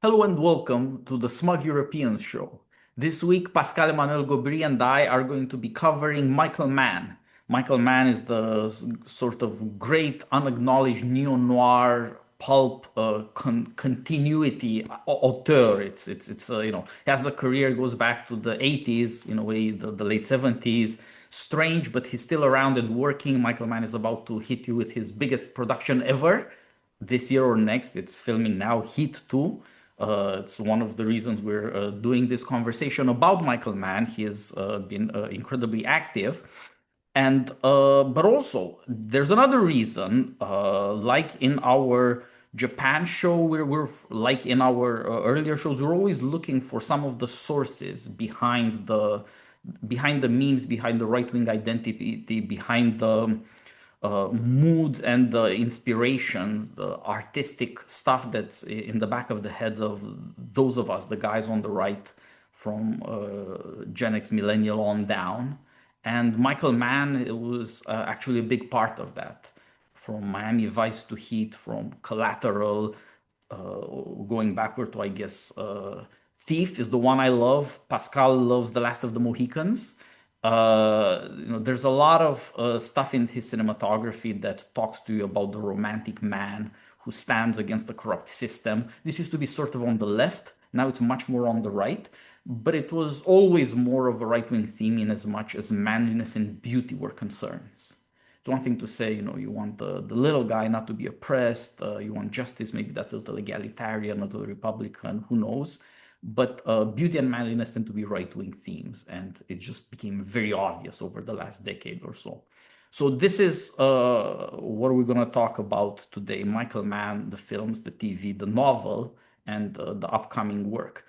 Hello and welcome to the Smug Europeans show. This week, Pascal Emmanuel Gobry and I are going to be covering Michael Mann. Michael Mann is the sort of great unacknowledged neo-noir pulp continuity auteur. He has a career goes back to the 80s, in a way, the late 70s. Strange, but he's still around and working. Michael Mann is about to hit you with his biggest production ever this year or next. It's filming now, Heat 2. It's one of the reasons we're doing this conversation about Michael Mann. He has been incredibly active. But also, there's another reason, like in our Japan show, we're like in our earlier shows, we're always looking for some of the sources behind the memes, behind the right-wing identity, behind the moods and the inspirations, the artistic stuff that's in the back of the heads of those of us, the guys on the right from Gen X millennial on down. And Michael Mann it was actually a big part of that. From Miami Vice to Heat, from Collateral, going backward to, I guess, Thief is the one I love. Pascal loves The Last of the Mohicans. There's a lot of stuff in his cinematography that talks to you about the romantic man who stands against the corrupt system. This used to be sort of on the left. Now it's much more on the right. But it was always more of a right-wing theme in as much as manliness and beauty were concerns. It's one thing to say, you want the little guy not to be oppressed, you want justice, maybe that's a little egalitarian, a little Republican, who knows. But beauty and manliness tend to be right-wing themes, and it just became very obvious over the last decade or so. So this is what we're going to talk about today: Michael Mann, the films, the TV, the novel, and the upcoming work.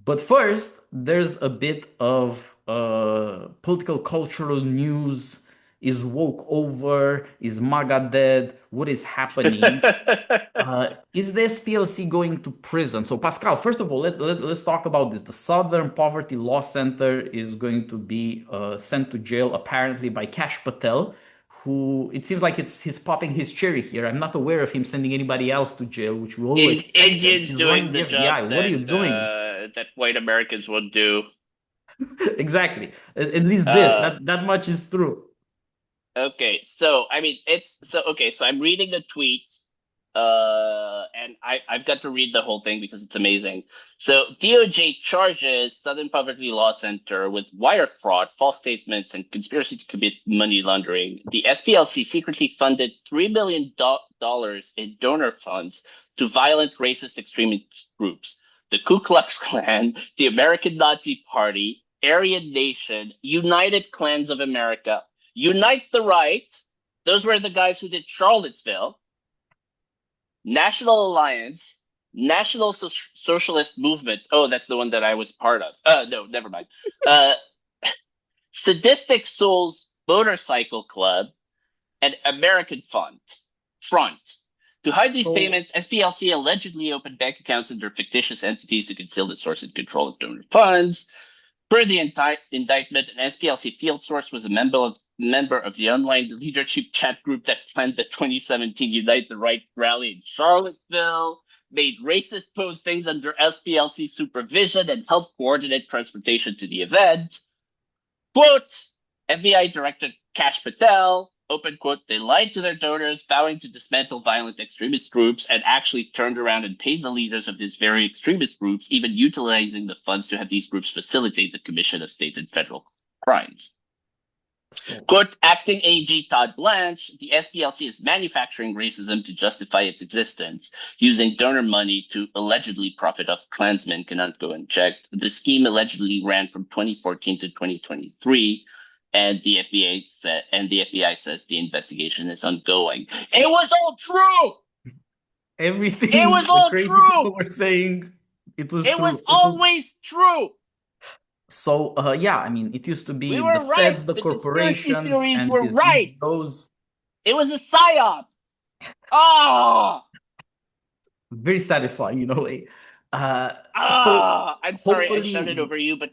But first, there's a bit of political cultural news. Is woke over? Is MAGA dead? What is happening? Is the SPLC going to prison? So, Pascal, first of all, let's talk about this. The Southern Poverty Law Center is going to be sent to jail, apparently, by Kash Patel, who it seems like he's popping his cherry here. I'm not aware of him sending anybody else to jail, which we all expected. Indians He's doing running the the FBI. jobs What are that you doing? that white Americans would do. Exactly. At least this, Uh, that much is true. okay, so I mean, it's so okay. So I'm reading the tweet, and I've got to read the whole thing because it's amazing. So DOJ charges Southern Poverty Law Center with wire fraud, false statements, and conspiracy to commit money laundering. The SPLC secretly funded $3 million in donor funds to violent racist extremist groups, the Ku Klux Klan, the American Nazi Party, Aryan Nation, United Klans of America, Unite the Right. Those were the guys who did Charlottesville. National Alliance, National Socialist Movement. Oh, that's the one that I was part of. No, never mind. Uh, Sadistic Souls Motorcycle Club and American Front. To hide these So, payments, SPLC allegedly opened bank accounts under fictitious entities to conceal the source and control of donor funds. Per the indictment, an SPLC field source was a member of the online leadership chat group that planned the 2017 Unite the Right rally in Charlottesville, made racist postings under SPLC supervision, and helped coordinate transportation to the event. Quote, FBI Director Kash Patel, open quote, they lied to their donors, vowing to dismantle violent extremist groups, and actually turned around and paid the leaders of these very extremist groups, even utilizing the funds to have these groups facilitate the commission of state and federal crimes. so, Quote, acting AG Todd Blanche, the SPLC is manufacturing racism to justify its existence, using donor money to allegedly profit off Klansmen cannot go unchecked. The scheme allegedly ran from 2014 to 2023, and the FBI says the investigation is ongoing. It was all true. It everything was the all crazy true. people were saying, it was It was true. It was always true. so, yeah, I mean, it used to We be the were right. feds, the The conspiracy corporations, theories and were his right. egos. It was a psyop. Ah. Very satisfying, in a way. So I'm sorry I shouted hopefully, over you, but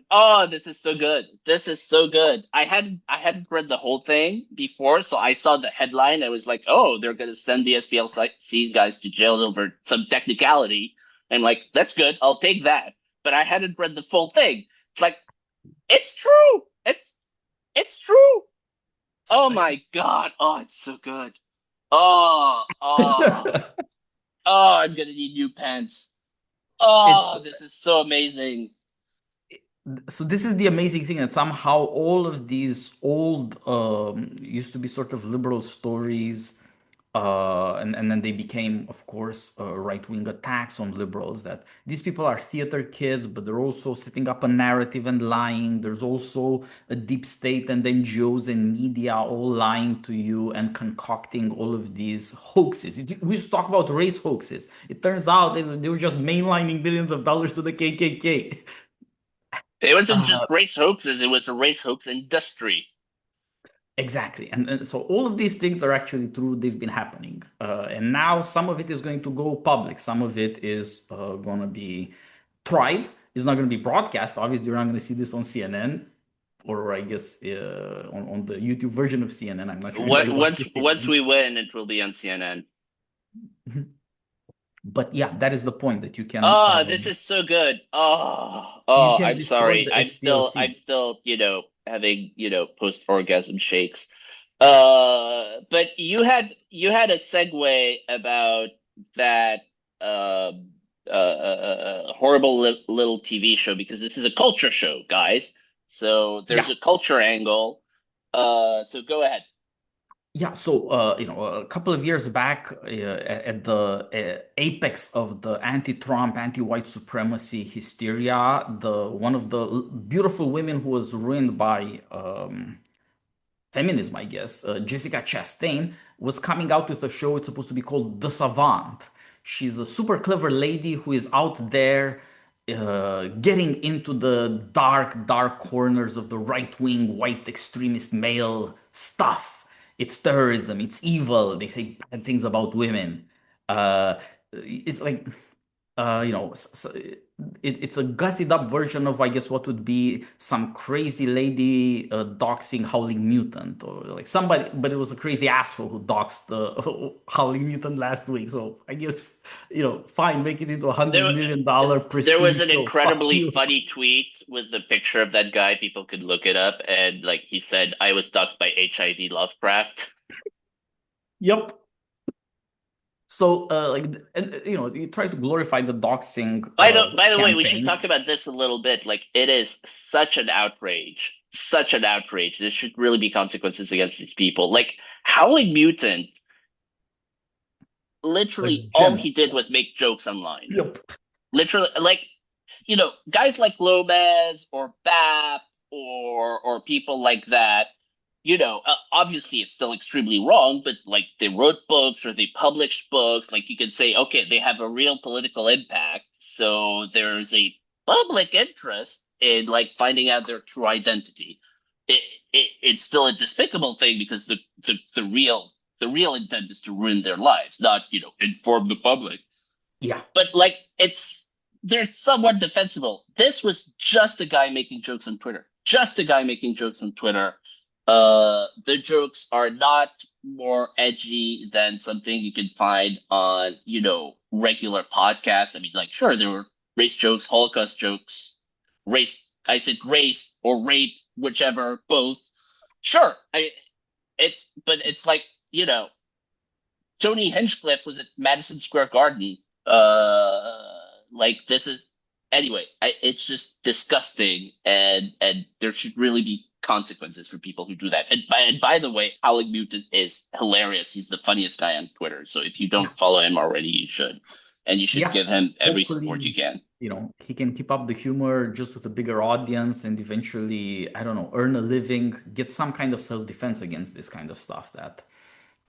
this is so good. This is so good. I hadn't read the whole thing before, so I saw the headline. I was like, oh, they're gonna send the SPLC guys to jail over some technicality. I'm like, that's good. I'll take that. But I hadn't read the full thing. It's like, it's true. It's true. Oh my God. Oh, it's so good. Oh, oh, oh, I'm gonna need new pants. it's Oh, this is so amazing. so this is the amazing thing that somehow all of these old used to be sort of liberal stories, and then they became, of course, right-wing attacks on liberals, that these people are theater kids, but they're also setting up a narrative and lying. There's also a deep state and NGOs and media all lying to you and concocting all of these hoaxes. We used to talk about race hoaxes. It turns out they were just mainlining billions of dollars to the KKK. It wasn't just race hoaxes, it was a race hoax industry. Exactly. And so all of these things are actually true. They've been happening. And now some of it is going to go public. Some of it is going to be tried. It's not going to be broadcast. Obviously, you're not going to see this on CNN, or I guess on the YouTube version of CNN. I'm not sure if What you watch the once CNN. we win, it will be on CNN. But yeah, that is the point, that Oh, this is so good. Oh, you oh, can I'm destroy sorry. the I'm SPLC. still, having, post-orgasm shakes. But you had a segue about that horrible little TV show, because this is a culture show, guys. So there's Yeah. a culture angle. So go ahead. Yeah, so a couple of years back, at the apex of the anti-Trump, anti-white supremacy hysteria, the one of the beautiful women who was ruined by feminism, I guess, Jessica Chastain, was coming out with a show. It's supposed to be called The Savant. She's a super clever lady who is out there getting into the dark, dark corners of the right wing, white extremist male stuff. It's terrorism, it's evil. They say bad things about women. It's like it's a gussied up version of, I guess, what would be some crazy lady doxing Howling Mutant, or like somebody, but it was a crazy asshole who doxed the Howling Mutant last week. So I guess, fine, make it into a There, $100 million there was prestige an show. Fuck incredibly you. funny tweet with the picture of that guy. People could look it up, and like he said, "I was doxxed by HIV Lovecraft." Yep. So and you try to glorify the doxing By the way, we should campaigns. talk about this a little bit. Like, it is such an outrage, such an outrage. There should really be consequences against these people. Like, Howling Mutant, A literally all gem. he did was make jokes online. Yep. Literally, like, guys like Lopez or Bap or people like that, obviously it's still extremely wrong, but like they wrote books or they published books, like you can say, okay, they have a real political impact. So there's a public interest in like finding out their true identity. It, it's still a despicable thing, because the real intent is to ruin their lives, not, inform the public. Yeah. But like, they're somewhat defensible. This was just a guy making jokes on Twitter. Just a guy making jokes on Twitter. The jokes are not more edgy than something you can find on, regular podcasts. I mean, like, sure, there were race jokes, Holocaust jokes, race. I said race or rape, whichever, both. Sure, but it's like, you know, Tony Hinchcliffe was at Madison Square Garden. Like, this is anyway. It's just disgusting, and there should really be consequences for people who do that. And by the way, Howling Mutant is hilarious. He's the funniest guy on Twitter. So if you Yeah. don't follow him already, you should, and you should Yeah, give him every support you hopefully, can. he can keep up the humor just with a bigger audience and eventually, I don't know, earn a living, get some kind of self-defense against this kind of stuff that,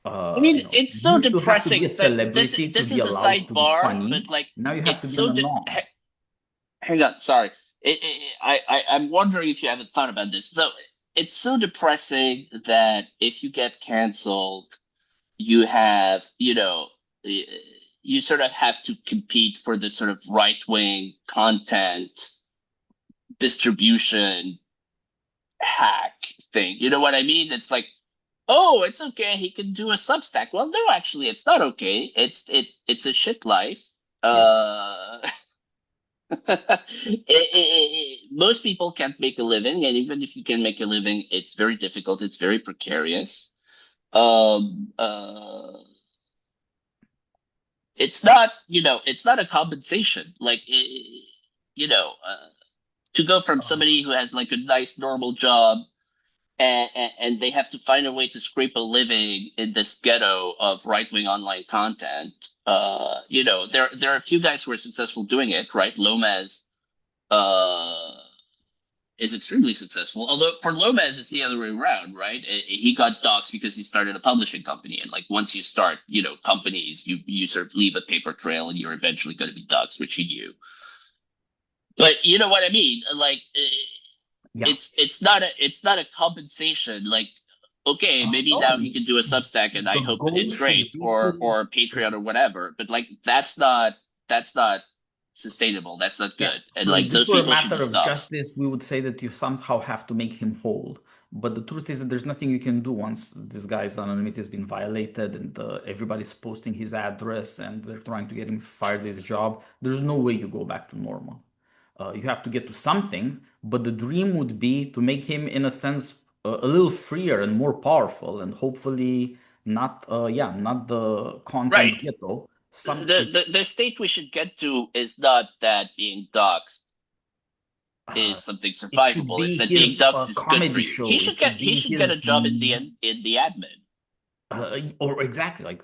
I mean, you it's so used to have to be a depressing that this celebrity to this be is a allowed to be sidebar, funny. but like, Now you have it's to be an so anon. hang on, sorry. I'm wondering if you haven't thought about this. So it's so depressing that if you get canceled, you have, y- you sort of have to compete for this sort of right wing content distribution hack thing. You know what I mean? It's like, oh, it's okay. He can do a Substack. Well, no, actually, it's not okay. It's a shit life. Yes. Uh, Most people can't make a living, and even if you can make a living, it's very difficult. It's very precarious. Um, uh, it's not, it's not a compensation. Like, to go from Uh, somebody who has like a nice normal job and they have to find a way to scrape a living in this ghetto of right-wing online content. There are a few guys who are successful doing it, right? Lomez uh, is extremely successful. Although for Lomez, it's the other way around, right? He got doxxed because he started a publishing company, and like once you start, companies, you sort of leave a paper trail, and you're eventually going to be doxxed, which he knew. But you know what I mean? Like, yeah. it's not a compensation. Like, okay, maybe No, now he can do a Substack, and I the hope goal it's should great, be to. or Patreon or whatever. But like, that's not sustainable. That's not Yeah. good. And So if like, this those were a people should matter be of stopped. justice, we would say that you somehow have to make him whole. But the truth is that there's nothing you can do once this guy's anonymity has been violated and everybody's posting his address and they're trying to get him fired at his job. There's no way you go back to normal. You have to get to something, but the dream would be to make him, in a sense, a little freer and more powerful, and hopefully not, not the Right. content ghetto. Some The state we should get to is not that being doxxed uh, is something it should survivable. It's be that being his doxxed is good for comedy you. He show. It should get should he be should get a his, job in the admin. or exactly like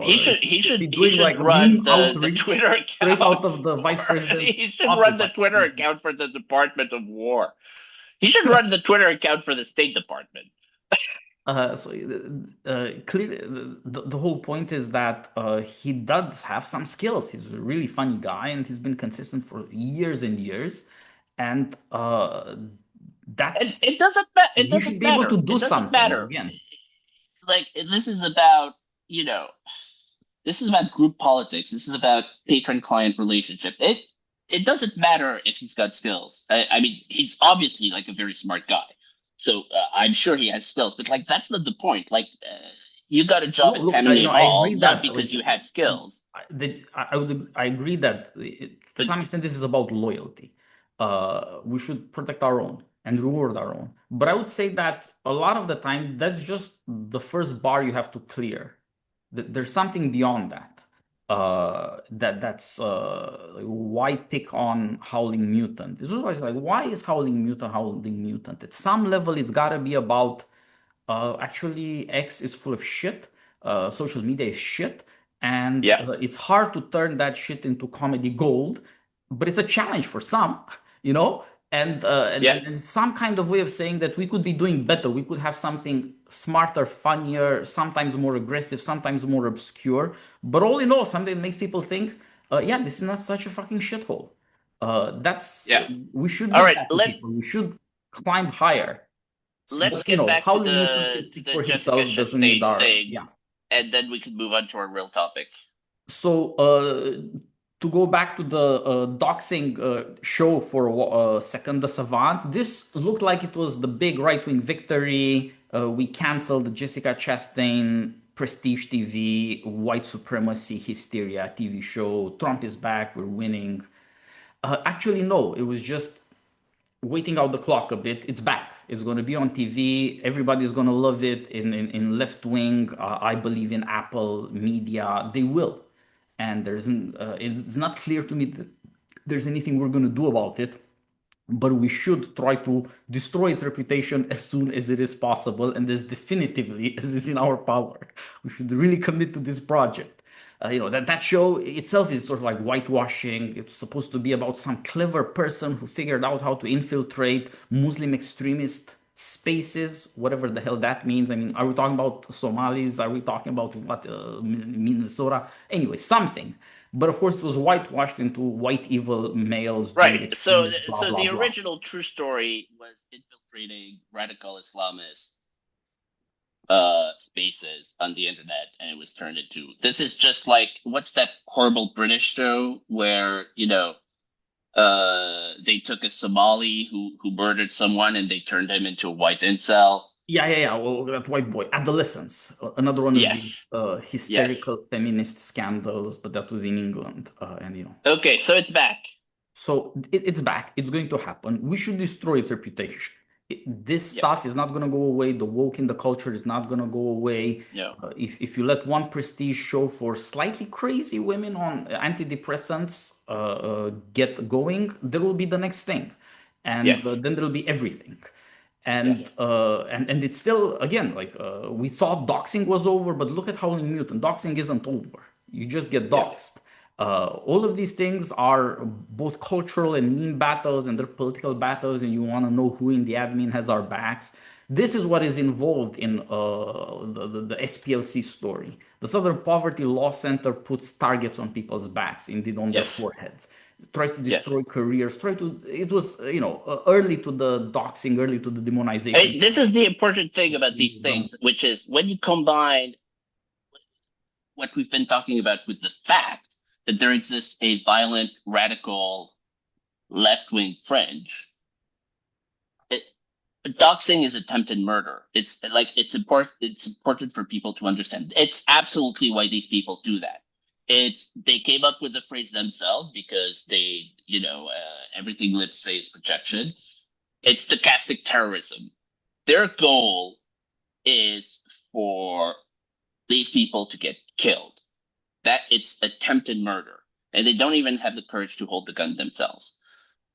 He should he he should should be he doing should like run meme the outreach Twitter straight out account of the vice president's he should run office. the Like, Twitter account for the Department of War. He should run the Twitter account for the State Department. clearly, the whole point is that he does have some skills. He's a really funny guy, and he's been consistent for years and years. And And it that's doesn't ma- it he doesn't should be able matter. to do It doesn't something matter. again. Like, this is about, you know, this is about group politics. This is about patron-client relationship. It doesn't matter if he's got skills. I mean, he's obviously like a very smart guy, so I'm sure he has skills. But like, that's not the point. Like, you got a job Look, at look, Tammany I Hall agree not that like because you had skills, I agree that to but some extent this is about loyalty. We should protect our own and reward our own. But I would say that a lot of the time that's just the first bar you have to clear. There's something beyond that. Like, why pick on Howling Mutant? This is always like, why is Howling Mutant Howling Mutant? At some level, it's gotta be about actually, X is full of shit. Social media is shit, and yeah, it's hard to turn that shit into comedy gold. But it's a challenge for some, you know. yeah, And it's some kind of way of saying that we could be doing better. We could have something smarter, funnier, sometimes more aggressive, sometimes more obscure. But all in all, something that makes people think, yeah, this is not such a fucking shithole. That's yeah. We should All give right, that to people. We should climb higher. let's But get back to Howling Newton can the speak for Jessica himself. Doesn't need Chastain our thing, yeah. and then we can move on to our real topic. So to go back to the doxing show for a second, the Savant. This looked like it was the big right wing victory. We canceled Jessica Chastain Prestige TV, white supremacy hysteria TV show. Trump is back. We're winning. Actually, no. It was just waiting out the clock a bit. It's back. It's going to be on TV. Everybody's going to love it. In left wing, I believe in Apple media, they will. And it's not clear to me that there's anything we're going to do about it. But we should try to destroy its reputation as soon as it is possible and as definitively as is in our power. We should really commit to this project. That show itself is sort of like whitewashing. It's supposed to be about some clever person who figured out how to infiltrate Muslim extremist spaces, whatever the hell that means. I mean, are we talking about Somalis? Are we talking about what, Minnesota? Anyway, something. But of course, it was whitewashed into white evil males doing Right. So extremist blah so blah the blah. original true story was infiltrating radical Islamists spaces on the internet, and it was turned into, this is just like, what's that horrible British show where, they took a Somali who murdered someone and they turned him into a white incel. Yeah, yeah, yeah. Well, that white boy, adolescence, another one of these Yes. Yes. hysterical feminist scandals, but that was in England, Okay, so it's back. So it's back. It's going to happen. We should destroy its reputation. This stuff Yes. is not going to go away. The woke in the culture is not going to go away. No. If you let one prestige show for slightly crazy women on antidepressants get going, there will be the next thing, and Yes. then there will be everything. Yes. And it's still, again, like, we thought doxing was over, but look at Howling Mutant. Doxing isn't over. You just get Yes. doxed. All of these things are both cultural and meme battles, and they're political battles, and you want to know who in the admin has our backs. This is what is involved in the SPLC story. The Southern Poverty Law Center puts targets on people's backs, indeed on their Yes. foreheads. Tries to destroy Yes. careers. It was, early to the doxing, early to the demonization. This is the important thing about these things, which is when you combine what we've been talking about with the fact that there exists a violent, radical, left-wing fringe. It, doxing is attempted murder. It's like it's important. It's important for people to understand. It's absolutely why these people do that. It's they came up with the phrase themselves because everything let's say is projection. It's stochastic terrorism. Their goal is for these people to get killed. That it's attempted murder, and they don't even have the courage to hold the gun themselves.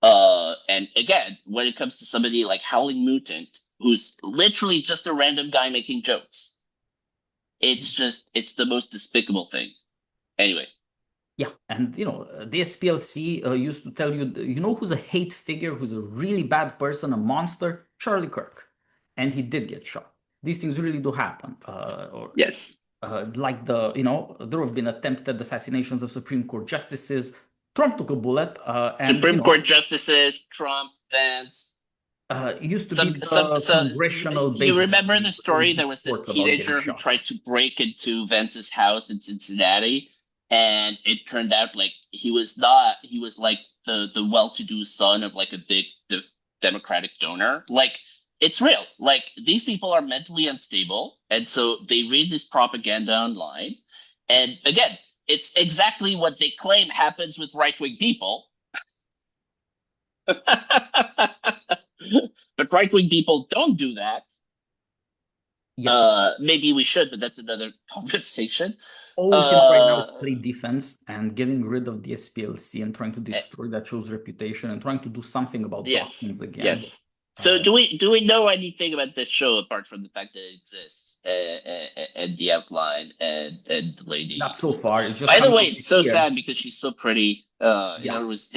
And again, when it comes to somebody like Howling Mutant, who's literally just a random guy making jokes, it's the most despicable thing. Anyway, Yeah, and the SPLC used to tell you, who's a hate figure, who's a really bad person, a monster? Charlie Kirk, and he did get shot. These things really do happen. yes, Like there have been attempted assassinations of Supreme Court justices. Trump took a bullet, and Supreme Court justices, Trump, Vance. it used to be Some the so congressional you baseball remember the teams. There story? would be There was this sports about getting teenager who shot. tried to break into Vance's house in Cincinnati, and it turned out like he was not. He was like the well-to-do son of like a big Democratic donor. Like it's real. Like these people are mentally unstable, and so they read this propaganda online. And again, it's exactly what they claim happens with right-wing people. But right wing people don't do that. Yeah, Maybe we should, but that's another conversation. all we can do right now Uh, is play defense and getting rid of the SPLC and trying to destroy that show's reputation and trying to do something about yes, doxings again. yes. So Uh, do we know anything about this show apart from the fact that it exists and the outline and the not lady so who? far. It's just By the coming way, out it's this so year. sad because she's so pretty. Yeah, It was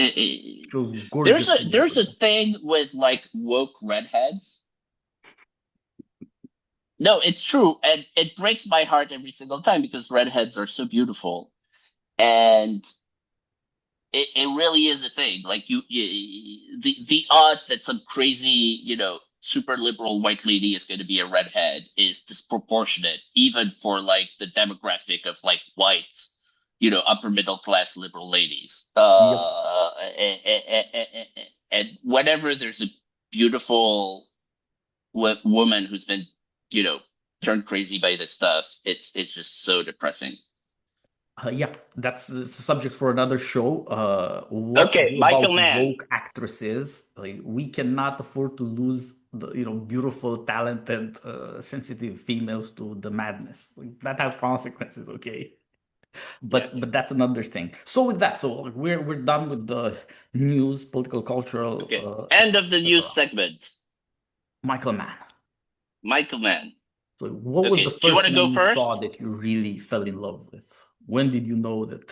shows there's gorgeous a figure there's for a her. thing with like woke redheads. No, it's true, and it breaks my heart every single time because redheads are so beautiful, and it really is a thing. Like the odds that some crazy, super liberal white lady is going to be a redhead is disproportionate, even for like the demographic of like white, upper middle class liberal ladies. Yep. And whenever there's a beautiful woman who's been, you know, turned crazy by this stuff, it's just so depressing. Yeah, that's a subject for another show. What to Okay, do Michael about Mann. woke actresses? Like, we cannot afford to lose the beautiful, talented, sensitive females to the madness. Like, that has consequences. Okay, but Yes. that's another thing. So with that, so like, we're done with the news, political, Okay. cultural, End of the news etc. segment. Michael Mann. Michael Mann. So what was the Okay. Do you want first to go man you saw first? that you really fell in love with? When did you know that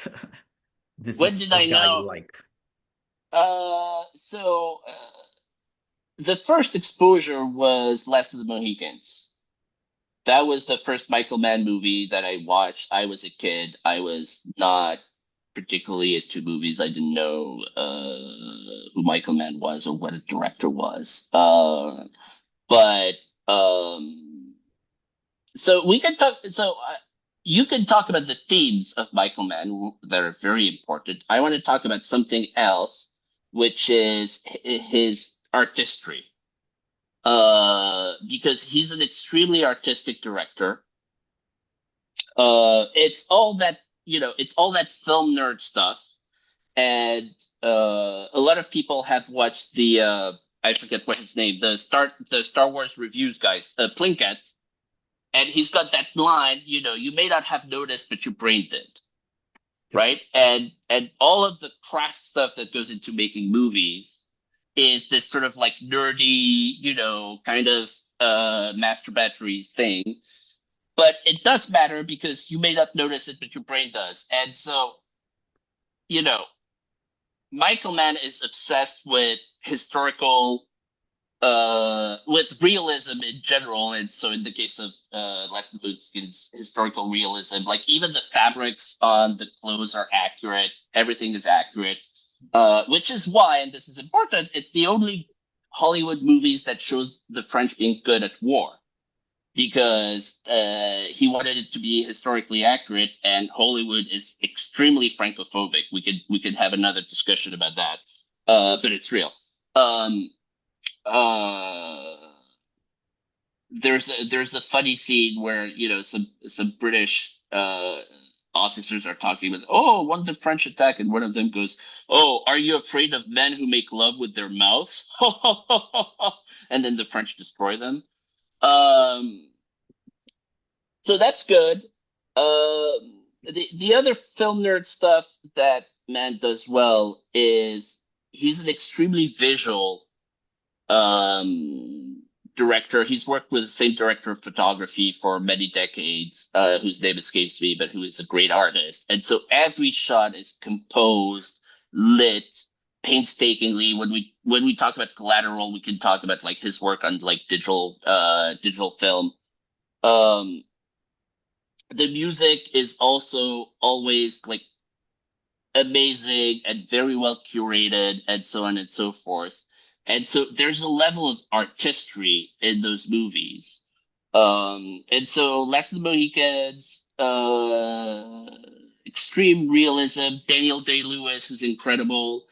this When is did a I guy you know? like? The first exposure was Last of the Mohicans. That was the first Michael Mann movie that I watched. I was a kid. I was not particularly into movies. I didn't know who Michael Mann was or what a director was. But um, so we can talk. You can talk about the themes of Michael Mann that are very important. I want to talk about something else, which is his artistry. Because he's an extremely artistic director. It's all that film nerd stuff. and a lot of people have watched the I forget what his name, the Star Wars reviews guys, Plinkett, and he's got that line, you may not have noticed, but your brain did, Yep. right? And all of the crass stuff that goes into making movies is this sort of like nerdy, kind of masturbatory thing. But it does matter because you may not notice it, but your brain does. And so, you know, Michael Mann is obsessed with with realism in general. And so in the case of Leslie Luke's historical realism, like even the fabrics on the clothes are accurate, everything is accurate. Which is why, and this is important, it's the only Hollywood movies that shows the French being good at war because he wanted it to be historically accurate, and Hollywood is extremely francophobic. We could have another discussion about that, but it's real. Um, uh, there's a funny scene where some British officers are talking with, oh, one of the French attack, and one of them goes, oh, are you afraid of men who make love with their mouths? And then the French destroy them. Um, so that's good. The other film nerd stuff that Mann does well is he's an extremely visual um, director. He's worked with the same director of photography for many decades, whose name escapes me, but who is a great artist. And so every shot is composed, lit, painstakingly. When we talk about Collateral, we can talk about like his work on like digital film. Um, the music is also always like amazing and very well curated and so on and so forth. And so there's a level of artistry in those movies. And so Last of the Mohicans, extreme realism, Daniel Day-Lewis, who's incredible.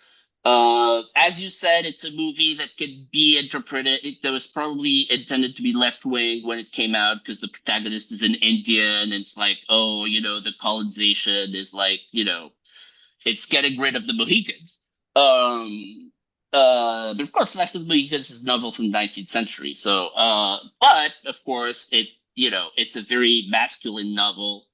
As you said, it's a movie that could be interpreted, that was probably intended to be left wing when it came out because the protagonist is an Indian. And it's like, oh, the colonization is like, it's getting rid of the Mohicans. Um, but of course, Last of the Mohicans is a novel from the 19th century. So, but of course, it's a very masculine novel.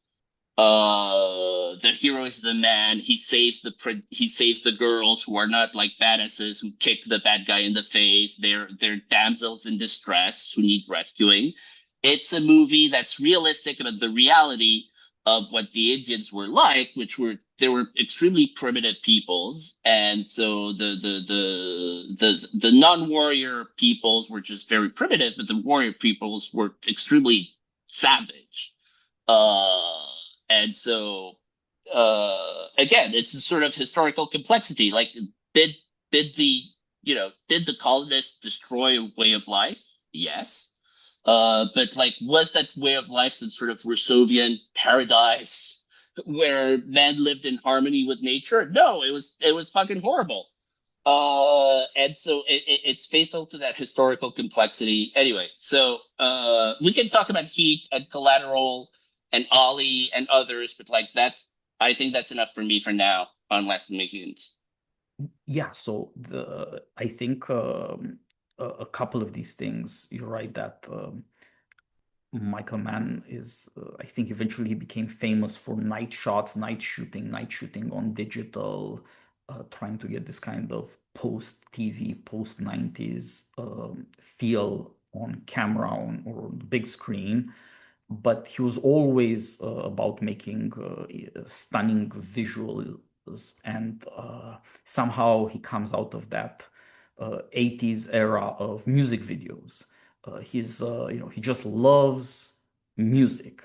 The hero is the man. He saves the girls who are not like badasses who kick the bad guy in the face. They're damsels in distress who need rescuing. It's a movie that's realistic about the reality of what the Indians were like, which were they were extremely primitive peoples, and so the non-warrior peoples were just very primitive, but the warrior peoples were extremely savage. Uh, and so again, it's a sort of historical complexity. Like, did did the did the colonists destroy a way of life? Yes. But like, was that way of life some sort of Rousseauian paradise where man lived in harmony with nature? No, it was fucking horrible. And so it's faithful to that historical complexity. Anyway, so we can talk about Heat and Collateral and Ollie and others, but like I think that's enough for me for now on Last Missions. Yeah, so I think a couple of these things, you're right that Michael Mann is, I think eventually he became famous for night shots, night shooting on digital, trying to get this kind of post TV, post 90s feel on camera or on the big screen. But he was always about making stunning visuals, and somehow he comes out of that 80s era of music videos. He just loves music.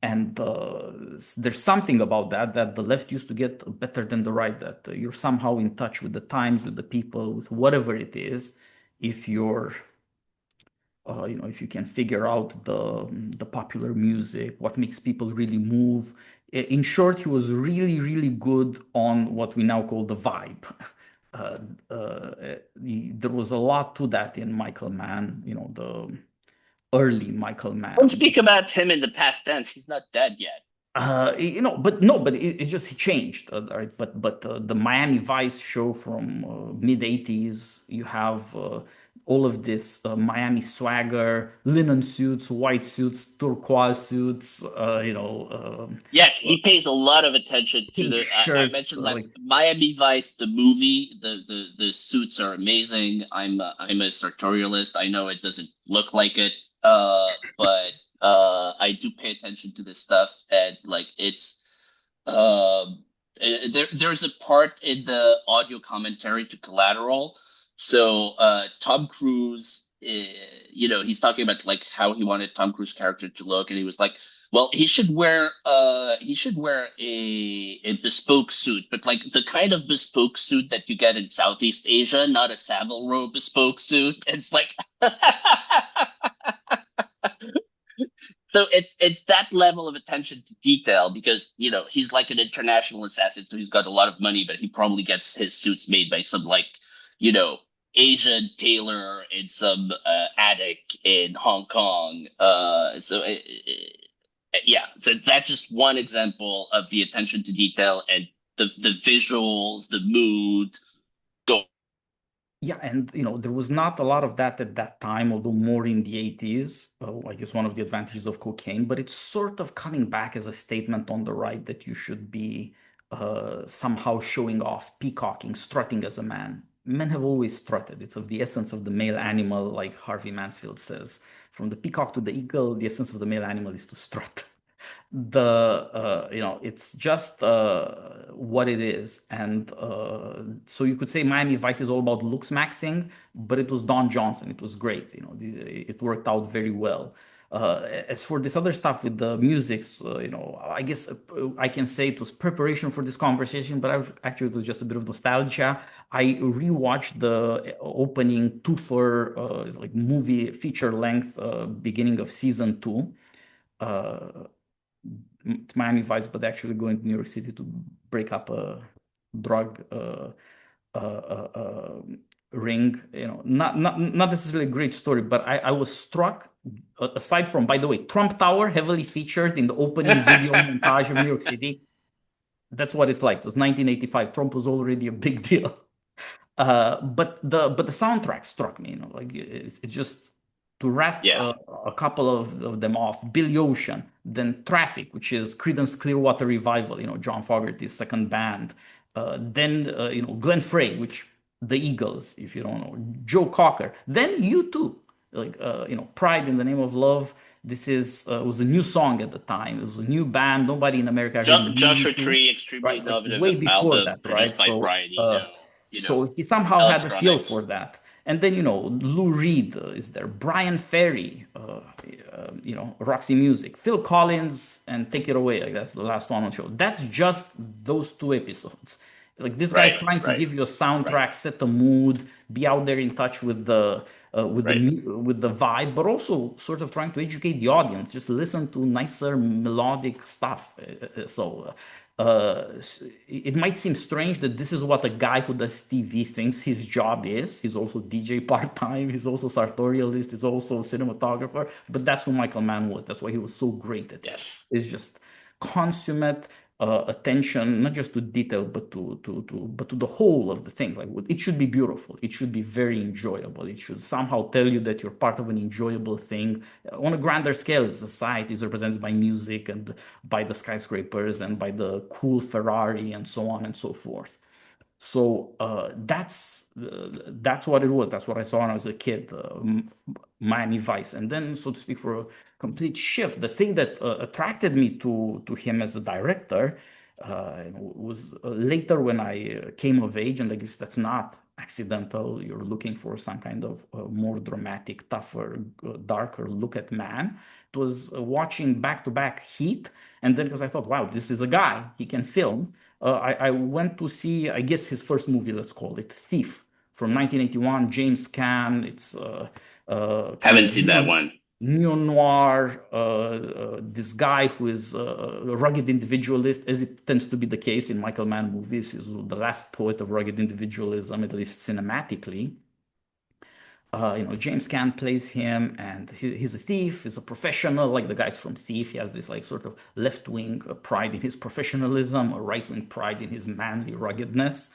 And there's something about that the left used to get better than the right, that you're somehow in touch with the times, with the people, with whatever it is, if you're if you can figure out the popular music, what makes people really move. In short, he was really, really good on what we now call the vibe. Uh, there was a lot to that in Michael Mann, the early Michael Don't Mann. speak about him in the past tense. He's not dead yet. But no, but it just changed. Right? But the Miami Vice show from mid '80s, you have all of this Miami swagger, linen suits, white suits, turquoise suits. Yes, he pays a lot of attention to Pink the. I shirts, mentioned like last Miami Vice, the movie. The suits are amazing. I'm a sartorialist. I know it doesn't look like it, but I do pay attention to this stuff, and like it's there's a part in the audio commentary to Collateral. So Tom Cruise, he's talking about like how he wanted Tom Cruise character to look, and he was like, well, he should wear a bespoke suit, but like the kind of bespoke suit that you get in Southeast Asia, not a Savile Row bespoke suit. It's like so it's that level of attention to detail because he's like an international assassin, so he's got a lot of money, but he probably gets his suits made by some like you know Asian tailor in some attic in Hong Kong. Yeah, so that's just one example of the attention to detail and the visuals, the mood. Go. yeah, and there was not a lot of that at that time, although more in the '80s. I guess one of the advantages of cocaine, but it's sort of coming back as a statement on the right that you should be somehow showing off, peacocking, strutting as a man. Men have always strutted. It's of the essence of the male animal, like Harvey Mansfield says. From the peacock to the eagle, the essence of the male animal is to strut. It's just what it is. And so you could say Miami Vice is all about looks maxing, but it was Don Johnson. It was great. It worked out very well. As for this other stuff with the musics, I guess I can say it was preparation for this conversation, but actually it was just a bit of nostalgia. I rewatched the opening two for like movie feature length beginning of season two. Uh, it's Miami Vice, but actually going to New York City to break up a drug uh, uh, uh, ring. Not necessarily a great story, but I was struck. Aside from, by the way, Trump Tower heavily featured in the opening video montage of New York City. That's what it's like. It was 1985. Trump was already a big deal. But the soundtrack struck me, like it's just to rat Yeah. a couple of them off. Billy Ocean, then Traffic, which is Creedence Clearwater Revival, John Fogerty's second band. Then Glenn Frey, which the Eagles, if you don't know, Joe Cocker. Then you too, like Pride in the Name of Love. This is was a new song at the time. It was a new band. Nobody in America really knew Joshua you, Tree, extremely right? Like innovative way before album that, right? produced by So. Brian Eno. So he somehow had a feel for Electronics. that. And then, Lou Reed is there, Brian Ferry, Roxy Music, Phil Collins, and Take It Away. Like that's the last one on the show. That's just those two episodes. Like this guy's Right, trying to right, give you a right, soundtrack, set the mood, be out there in touch with the right. with the vibe, but also sort of trying to educate the audience. Just listen to nicer melodic stuff. It might seem strange that this is what a guy who does TV thinks his job is. He's also DJ part time. He's also sartorialist. He's also cinematographer. But that's who Michael Mann was. That's why he was so great at it. Yes, It's just consummate attention, not just to detail, but to the whole of the thing. Like it should be beautiful. It should be very enjoyable. It should somehow tell you that you're part of an enjoyable thing. On a grander scale, society is represented by music and by the skyscrapers and by the cool Ferrari and so on and so forth. So that's what it was. That's what I saw when I was a kid, Miami Vice, and then, so to speak, for a complete shift, the thing that attracted me to him as a director was later when I came of age, and I guess that's not accidental. You're looking for some kind of more dramatic, tougher, darker look at man. It was watching back to back Heat, and then because I thought, wow, this is a guy, he can film. I went to see, I guess, his first movie, let's call it Thief from 1981, James Caan. It's kind of haven't seen that one. neo noir. This guy who is a rugged individualist, as it tends to be the case in Michael Mann movies, is the last poet of rugged individualism, at least cinematically. James Caan plays him, and he's a thief. He's a professional, like the guys from Thief. He has this like sort of left-wing pride in his professionalism, a right-wing pride in his manly ruggedness,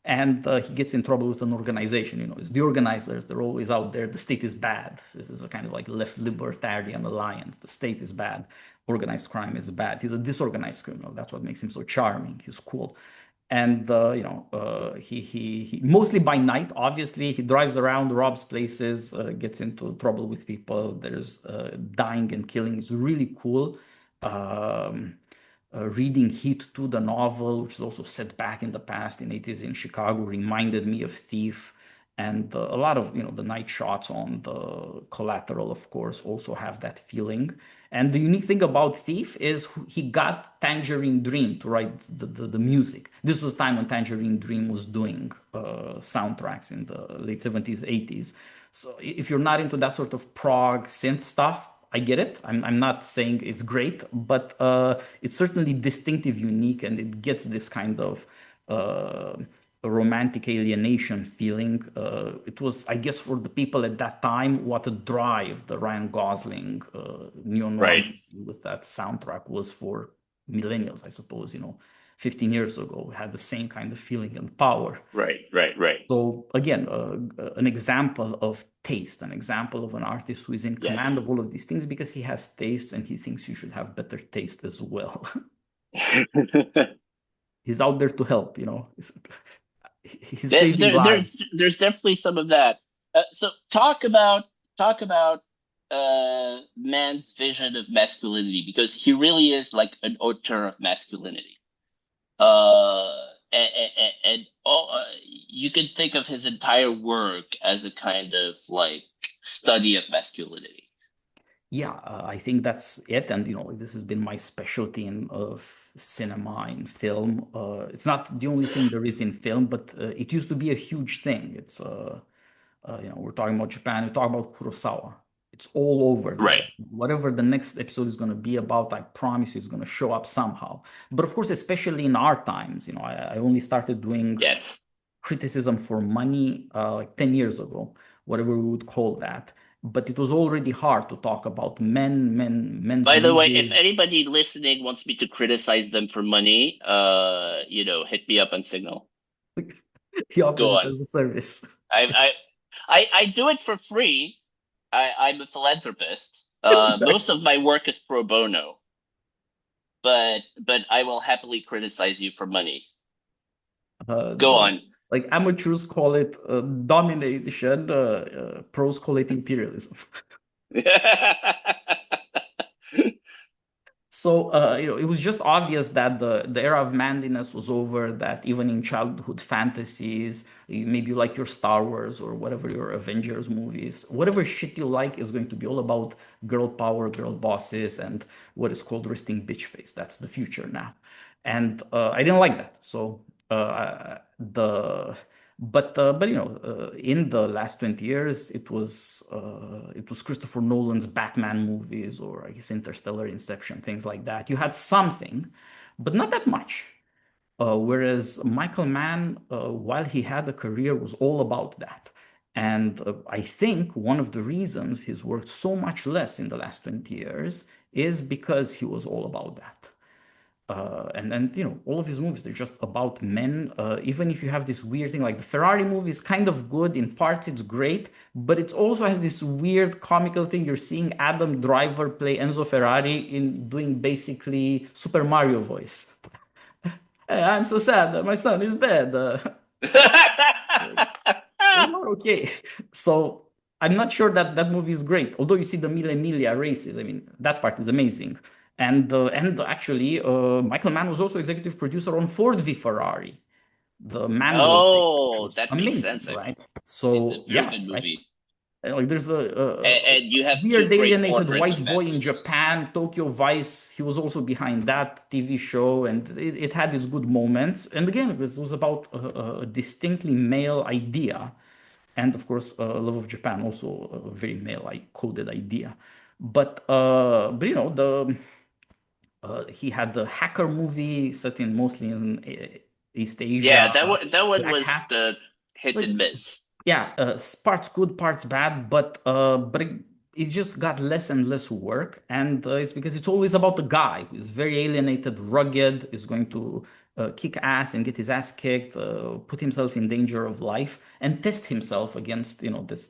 and he gets in trouble with an organization. It's the organizers. They're always out there. The state is bad. This is a kind of like left libertarian alliance. The state is bad. Organized crime is bad. He's a disorganized criminal. That's what makes him so charming. He's cool, and he mostly by night. Obviously, he drives around, robs places, gets into trouble with people. There's dying and killing. It's really cool. Um, Reading Heat 2, the novel, which is also set back in the past in 80s in Chicago, reminded me of Thief. And a lot of the night shots on the collateral, of course, also have that feeling. And the unique thing about Thief is he got Tangerine Dream to write the music. This was time when Tangerine Dream was doing soundtracks in the late 70s, 80s. So if you're not into that sort of prog synth stuff, I get it. I'm not saying it's great, but it's certainly distinctive, unique, and it gets this kind of uh, a romantic alienation feeling. It was, I guess, for the people at that time, what a drive the Ryan Gosling neo noir Right, movie with that soundtrack was for millennials, I suppose. 15 years ago, had the same kind of feeling and power. right, right, right. So again, an example of taste, an example of an artist who is in command Yes. of all of these things because he has taste and he thinks you should have better taste as well. He's out there to help. He's saving lives. There's definitely some of that. So talk about man's vision of masculinity, because he really is like an auteur of masculinity. And you can think of his entire work as a kind of like study of masculinity. Yeah, I think that's it. And this has been my specialty in of cinema in film. It's not the only thing there is in film, but it used to be a huge thing. It's we're talking about Japan, we talk about Kurosawa. It's all over Right. there. Whatever the next episode is going to be about, I promise you it's going to show up somehow. But of course, especially in our times, I only started doing Yes. criticism for money like 10 years ago, whatever we would call that. But it was already hard to talk about men's By the way, if movies. anybody listening wants me to criticize them for money, hit me up on Signal. He offers Go it on. as a service. I I do it for free. I'm a philanthropist. Most of my work is pro bono, but I will happily criticize you for money. Go The, on. like amateurs call it domination, pros call it imperialism. So it was just obvious that the era of manliness was over. That even in childhood fantasies, maybe you like your Star Wars or whatever your Avengers movies, whatever shit you like is going to be all about girl power, girl bosses, and what is called resting bitch face. That's the future now, and I didn't like that. So the but in the last 20 years it was Christopher Nolan's Batman movies, or I guess Interstellar, Inception, things like that. You had something, but not that much. Whereas Michael Mann, while he had a career, was all about that. And I think one of the reasons he's worked so much less in the last 20 years is because he was all about that. And all of his movies, they're just about men. Even if you have this weird thing, like the Ferrari movie is kind of good in parts, it's great, but it also has this weird comical thing. You're seeing Adam Driver play Enzo Ferrari in doing basically Super Mario voice. Hey, I'm so sad that my son is dead. It's not okay. So I'm not sure that that movie is great. Although you see the Mille Miglia races, I mean that part is amazing. And actually, Michael Mann was also executive producer on Ford v Ferrari, the manual race, which Oh, was that makes amazing, sense. right? It's a So very yeah, good right. movie, Like there's a and you have two weird great alienated portraits of white boy in masculinity. Japan, Tokyo Vice. He was also behind that TV show, and it had its good moments. And again, this was about a distinctly male idea, and of course, Love of Japan, also a very male coded idea. But the he had the hacker movie set in mostly in East Yeah, Asia, that one Black was Hat. the hit Like and miss. Yeah, parts good, parts bad, but it just got less and less work, and it's because it's always about the guy who is very alienated, rugged, is going to kick ass and get his ass kicked, put himself in danger of life, and test himself against this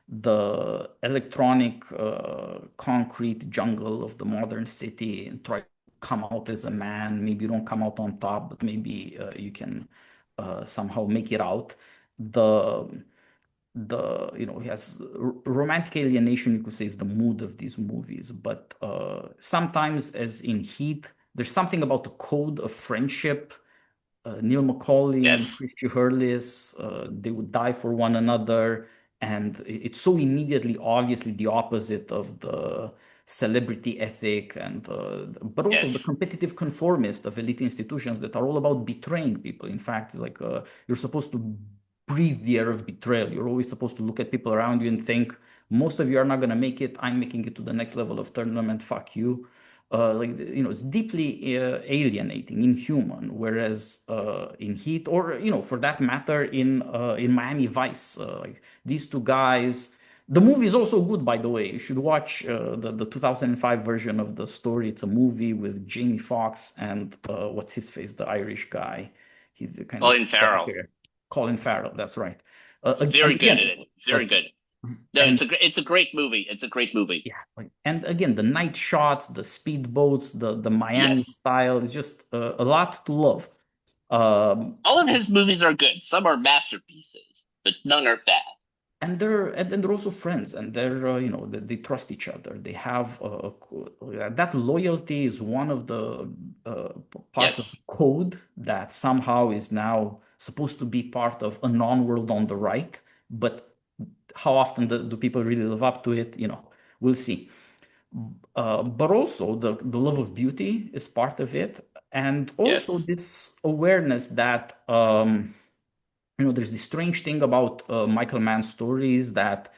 the electronic concrete jungle of the modern city, and try to come out as a man. Maybe you don't come out on top, but maybe you can somehow make it out. The the you know he has romantic alienation, you could say, is the mood of these movies, but sometimes, as in Heat, there's something about the code of friendship. Neil Macaulay and Yes, Christy Hurlis, they would die for one another, and it's so immediately, obviously, the opposite of the celebrity ethic, and but also the yes, competitive conformist of elite institutions that are all about betraying people. In fact, it's like you're supposed to breathe the air of betrayal. You're always supposed to look at people around you and think, most of you are not going to make it. I'm making it to the next level of tournament. Fuck you. It's deeply alienating, inhuman. Whereas in Heat, or for that matter, in Miami Vice, like these two guys. The movie is also good, by the way. You should watch the 2005 version of the story. It's a movie with Jamie Foxx and what's his face, the Irish guy. He's a kind of Colin Farrell. Colin Farrell. That's right. He's And very good again, at it. Very like good. No, and it's a great movie. It's a great movie. yeah, and again, the night shots, the speedboats, the Miami Yes. style is just a lot to love. All of So his movies are good. Some are masterpieces, but none are bad. and they're also friends, and they trust each other. They have that loyalty is one of the parts of the Yes. code that somehow is now supposed to be part of a non-world on the right. But how often do people really live up to it? We'll see. But also the love of beauty is part of it, and also Yes. this awareness that there's this strange thing about Michael Mann stories, that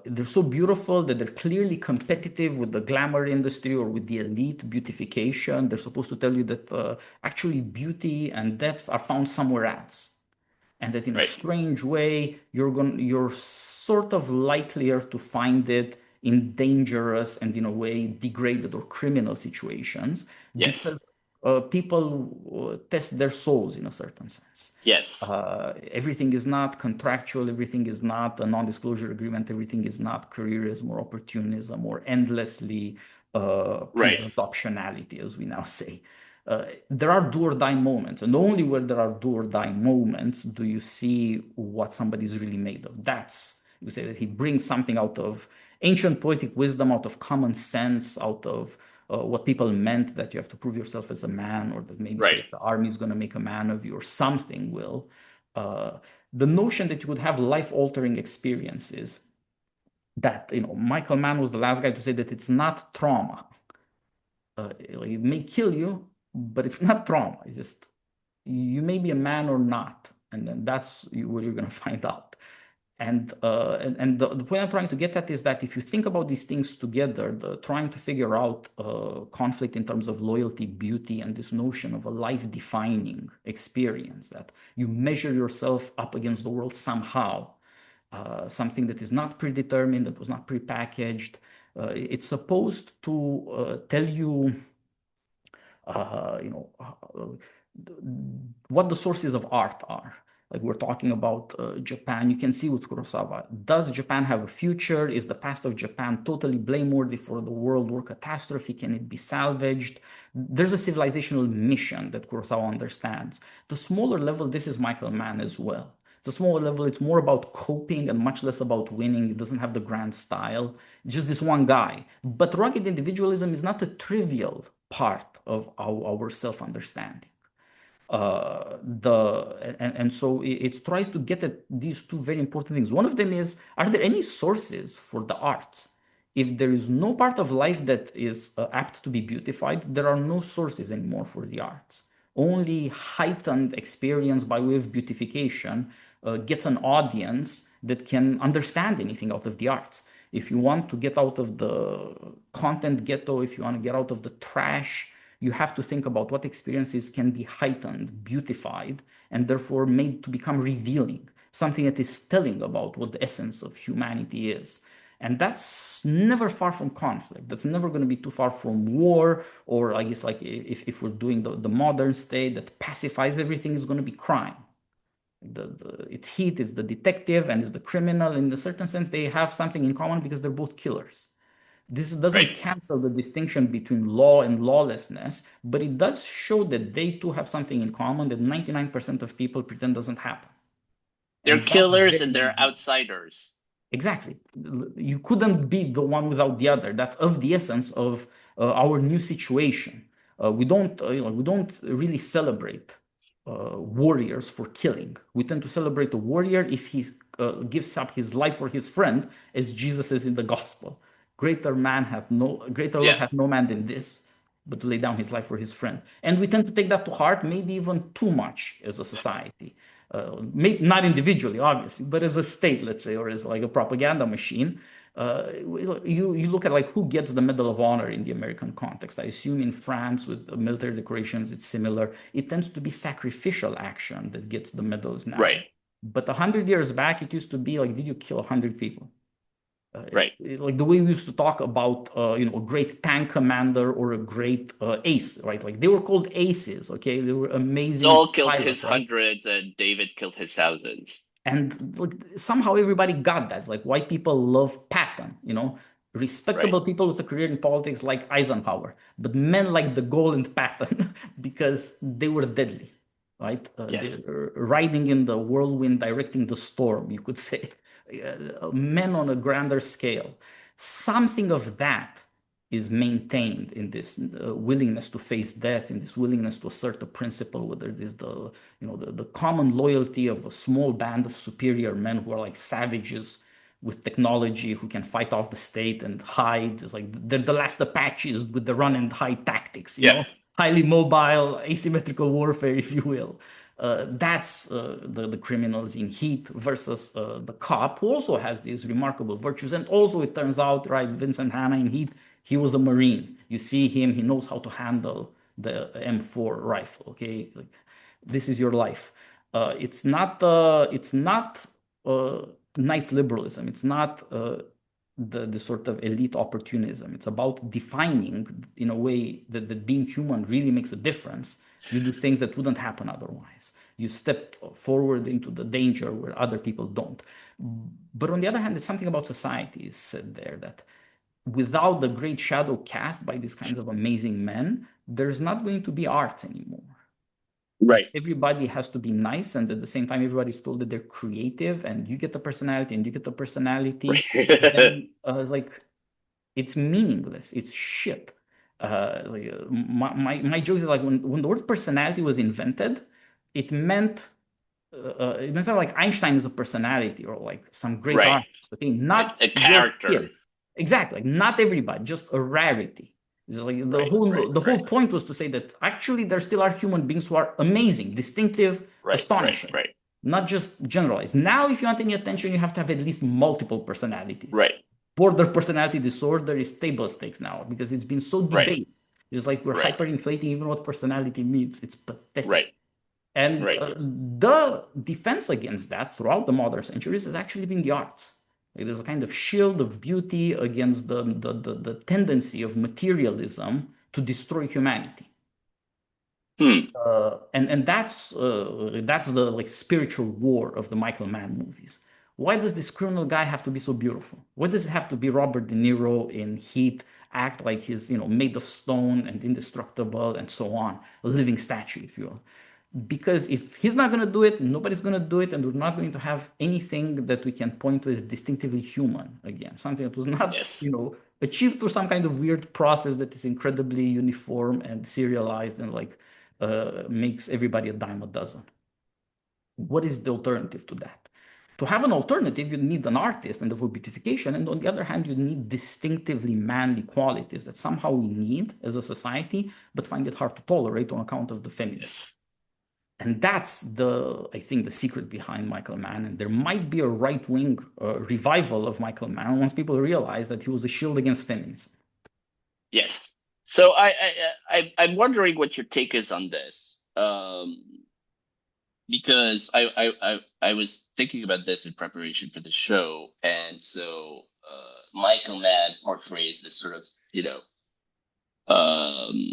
they're so beautiful that they're clearly competitive with the glamour industry or with the elite beautification. They're supposed to tell you that actually beauty and depth are found somewhere else, and that in a Right. strange way you're sort of likelier to find it in dangerous and, in a way, degraded or criminal situations, because Yes. people test their souls in a certain sense. Yes. Everything is not contractual, everything is not a non-disclosure agreement, everything is not careerism or opportunism or endlessly Right. preserved optionality, as we now say. There are do or die moments, and only where there are do or die moments do you see what somebody's really made of. That's, you say, that he brings something out of ancient poetic wisdom, out of common sense, out of what people meant, that you have to prove yourself as a man, or that maybe say Right. that the army is going to make a man of you, or something will. Uh, the notion that you would have life altering experiences, that, Michael Mann was the last guy to say that it's not trauma. It may kill you, but it's not trauma. It's just, you may be a man or not, and then that's what you're going to find out. And the point I'm trying to get at is that if you think about these things together, trying to figure out conflict in terms of loyalty, beauty, and this notion of a life-defining experience, that you measure yourself up against the world somehow, something that is not predetermined, that was not prepackaged. It's supposed to tell you what the sources of art are. Like, we're talking about Japan. You can see with Kurosawa, does Japan have a future? Is the past of Japan totally blameworthy for the world war catastrophe? Can it be salvaged? There's a civilizational mission that Kurosawa understands. The smaller level, this is Michael Mann as well. It's a smaller level. It's more about coping and much less about winning. It doesn't have the grand style. It's just this one guy. But rugged individualism is not a trivial part of our self-understanding. And so it tries to get at these two very important things. One of them is, are there any sources for the arts? If there is no part of life that is apt to be beautified, there are no sources anymore for the arts. Only heightened experience by way of beautification gets an audience that can understand anything out of the arts. If you want to get out of the content ghetto, if you want to get out of the trash, you have to think about what experiences can be heightened, beautified, and therefore made to become revealing. something that is telling about what the essence of humanity is. And that's never far from conflict. That's never going to be too far from war, or I guess like if we're doing the modern state that pacifies everything, is going to be crime. It's Heat is the detective and is the criminal. In a certain sense, they have something in common because they're both killers. This Right. doesn't cancel the distinction between law and lawlessness, but it does show that they too have something in common that 99% of people pretend doesn't happen. They're And that's killers and very they're important. outsiders. Exactly. You couldn't be the one without the other. That's of the essence of our new situation. We don't really celebrate warriors for killing. We tend to celebrate a warrior if he gives up his life for his friend, as Jesus says in the gospel. Greater love Yeah. hath no man than this, but to lay down his life for his friend. And we tend to take that to heart, maybe even too much as a society. Not individually, obviously, but as a state, let's say, or as like a propaganda machine. You look at like who gets the Medal of Honor in the American context. I assume in France with the military decorations, it's similar. It tends to be sacrificial action that gets the medals Right. now. But 100 years back, it used to be like, did you kill 100 people? Right. Like the way we used to talk about a great tank commander or a great ace, right? Like they were called aces, okay? They were amazing Saul killed his pilots, right? hundreds and David killed his thousands. And like somehow everybody got that. It's like white people love Patton, Right. respectable people with a career in politics like Eisenhower, but men like de Gaulle and Patton because they were deadly, right? Yes. They're riding in the whirlwind, directing the storm, you could say. Men on a grander scale. Something of that is maintained in this willingness to face death, in this willingness to assert a principle, whether it is the common loyalty of a small band of superior men who are like savages with technology who can fight off the state and hide. It's like they're the last Apaches with the run and hide tactics, Yeah. highly mobile, asymmetrical warfare, if you will. That's the criminals in Heat versus the cop, who also has these remarkable virtues. And also, it turns out, right, Vincent Hanna in Heat, he was a Marine. You see him, he knows how to handle the M4 rifle. Okay, like, this is your life. It's not uh, nice liberalism. It's not the sort of elite opportunism. It's about defining in a way that being human really makes a difference. You do things that wouldn't happen otherwise. You step forward into the danger where other people don't. But on the other hand, there's something about society is said there that without the great shadow cast by these kinds of amazing men, there's not going to be art anymore. If Right. everybody has to be nice and at the same time everybody's told that they're creative and you get the personality and you get the personality, Right. then it's like it's meaningless. It's shit. My joke is like when the word personality was invented, it meant it's not like Einstein is a personality or like some great Right. artist. Okay, not A your character. kid. Exactly, like not everybody, just a rarity. It's like the Right. whole Right. the Right. whole point was to say that actually there still are human beings who are amazing, distinctive, Right. Right. astonishing, Right. not just generalized. Now, if you want any attention, you have to have at least multiple personalities. Right. Border personality disorder is table stakes now because it's been so Right. debased. It's like we're Right. hyperinflating even what personality means. It's pathetic. Right. And Right. the defense against that throughout the modern centuries has actually been the arts. Like there's a kind of shield of beauty against the tendency of materialism to destroy humanity. Hmm. And that's the like spiritual war of the Michael Mann movies. Why does this criminal guy have to be so beautiful? Why does it have to be Robert De Niro in Heat, act like he's made of stone and indestructible and so on, a living statue, if you will? Because if he's not going to do it, nobody's going to do it, and we're not going to have anything that we can point to as distinctively human again. Something that was not, Yes. achieved through some kind of weird process that is incredibly uniform and serialized and like makes everybody a dime a dozen. What is the alternative to that? To have an alternative, you need an artist and therefore beautification. And on the other hand, you need distinctively manly qualities that somehow we need as a society, but find it hard to tolerate on account of the feminism. Yes. And that's I think, the secret behind Michael Mann. And there might be a right wing revival of Michael Mann once people realize that he was a shield against feminism. Yes. So I'm wondering what your take is on this. because I was thinking about this in preparation for the show, and so Michael Mann portrays this sort of, um,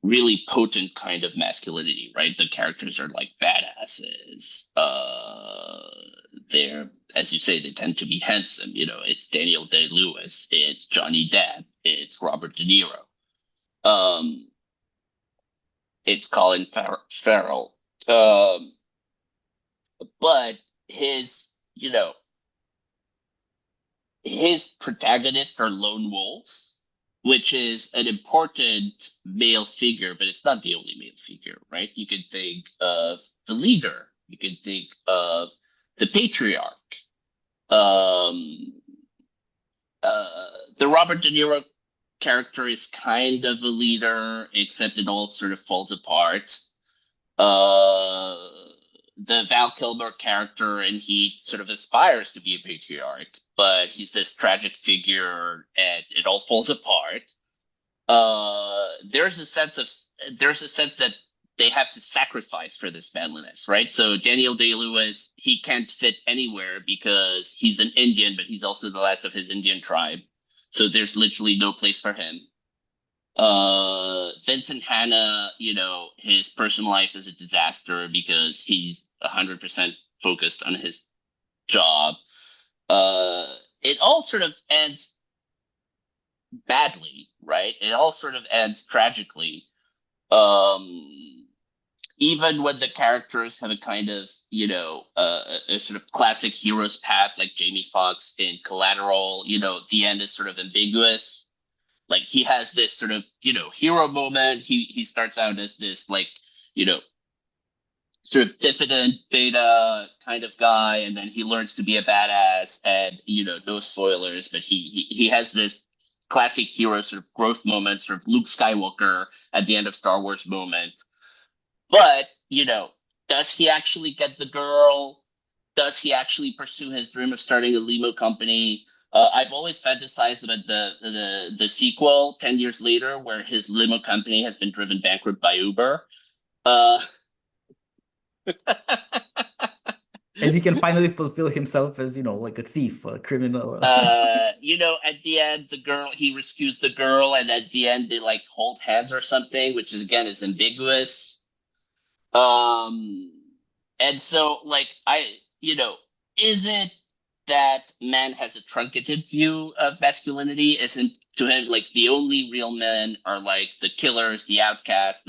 really potent kind of masculinity, right? The characters are like badasses. They're, as you say, they tend to be handsome. It's Daniel Day-Lewis, it's Johnny Depp, it's Robert De Niro, um, it's Farrell. Um, but his, you know, his protagonists are lone wolves, which is an important male figure, but it's not the only male figure, right? You can think of the leader, you can think of the patriarch. Um, the Robert De Niro character is kind of a leader, except it all sort of falls apart. uh the Val Kilmer character, and he sort of aspires to be a patriarch, but he's this tragic figure and it all falls apart. There's a sense that they have to sacrifice for this manliness, right? So Daniel Day-Lewis, he can't fit anywhere because he's an Indian, but he's also the last of his Indian tribe. So there's literally no place for him. Vincent Hanna, his personal life is a disaster because he's 100% focused on his job. It all sort of ends badly, right? It all sort of ends tragically. Um, Even when the characters have a kind of, a sort of classic hero's path, like Jamie Foxx in Collateral, the end is sort of ambiguous. Like he has this sort of, hero moment. He starts out as this like, you know, sort of diffident beta kind of guy, and then he learns to be a badass. And no spoilers, but he has this classic hero sort of growth moment, sort of Luke Skywalker at the end of Star Wars moment. But does he actually get the girl? Does he actually pursue his dream of starting a limo company? I've always fantasized about the sequel 10 years later, where his limo company has been driven bankrupt by Uber. Uh, And he can finally fulfill himself as, like a thief, a criminal. at the end, the girl, he rescues the girl, and at the end they like hold hands or something, which is again is ambiguous. Um, and so like is it that man has a truncated view of masculinity? Isn't to him like the only real men are like the killers, the outcasts,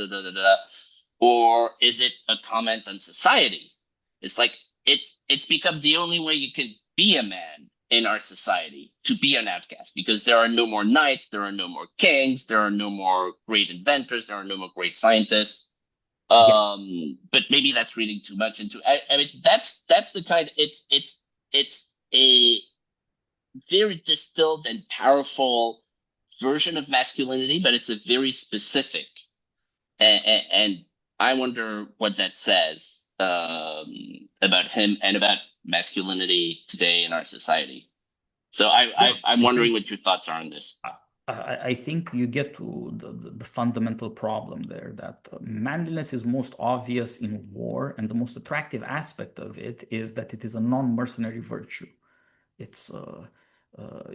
or is it a comment on society? It's like it's become the only way you can be a man in our society, to be an outcast, because there are no more knights, there are no more kings, there are no more great inventors, there are no more great scientists. Yeah, But maybe that's reading too much into. I mean, that's the kind. It's a very distilled and powerful version of masculinity, but it's a very specific. And I wonder what that says about him and about masculinity today in our society. So yeah. I'm I wondering think what your thoughts are on this. I think you get to the fundamental problem there, that manliness is most obvious in war, and the most attractive aspect of it is that it is a non-mercenary virtue. It's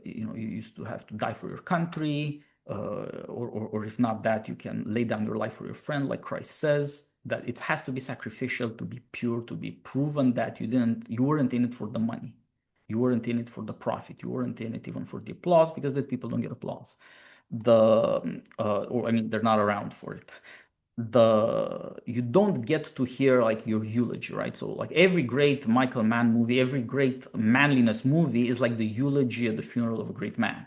you used to have to die for your country, or if not that, you can lay down your life for your friend, like Christ says. That it has to be sacrificial to be pure, to be proven that you weren't in it for the money, you weren't in it for the profit, you weren't in it even for the applause, because that people don't get applause. Or I mean, they're not around for it. You don't get to hear like your eulogy, right? So like every great Michael Mann movie, every great manliness movie is like the eulogy at the funeral of a great man.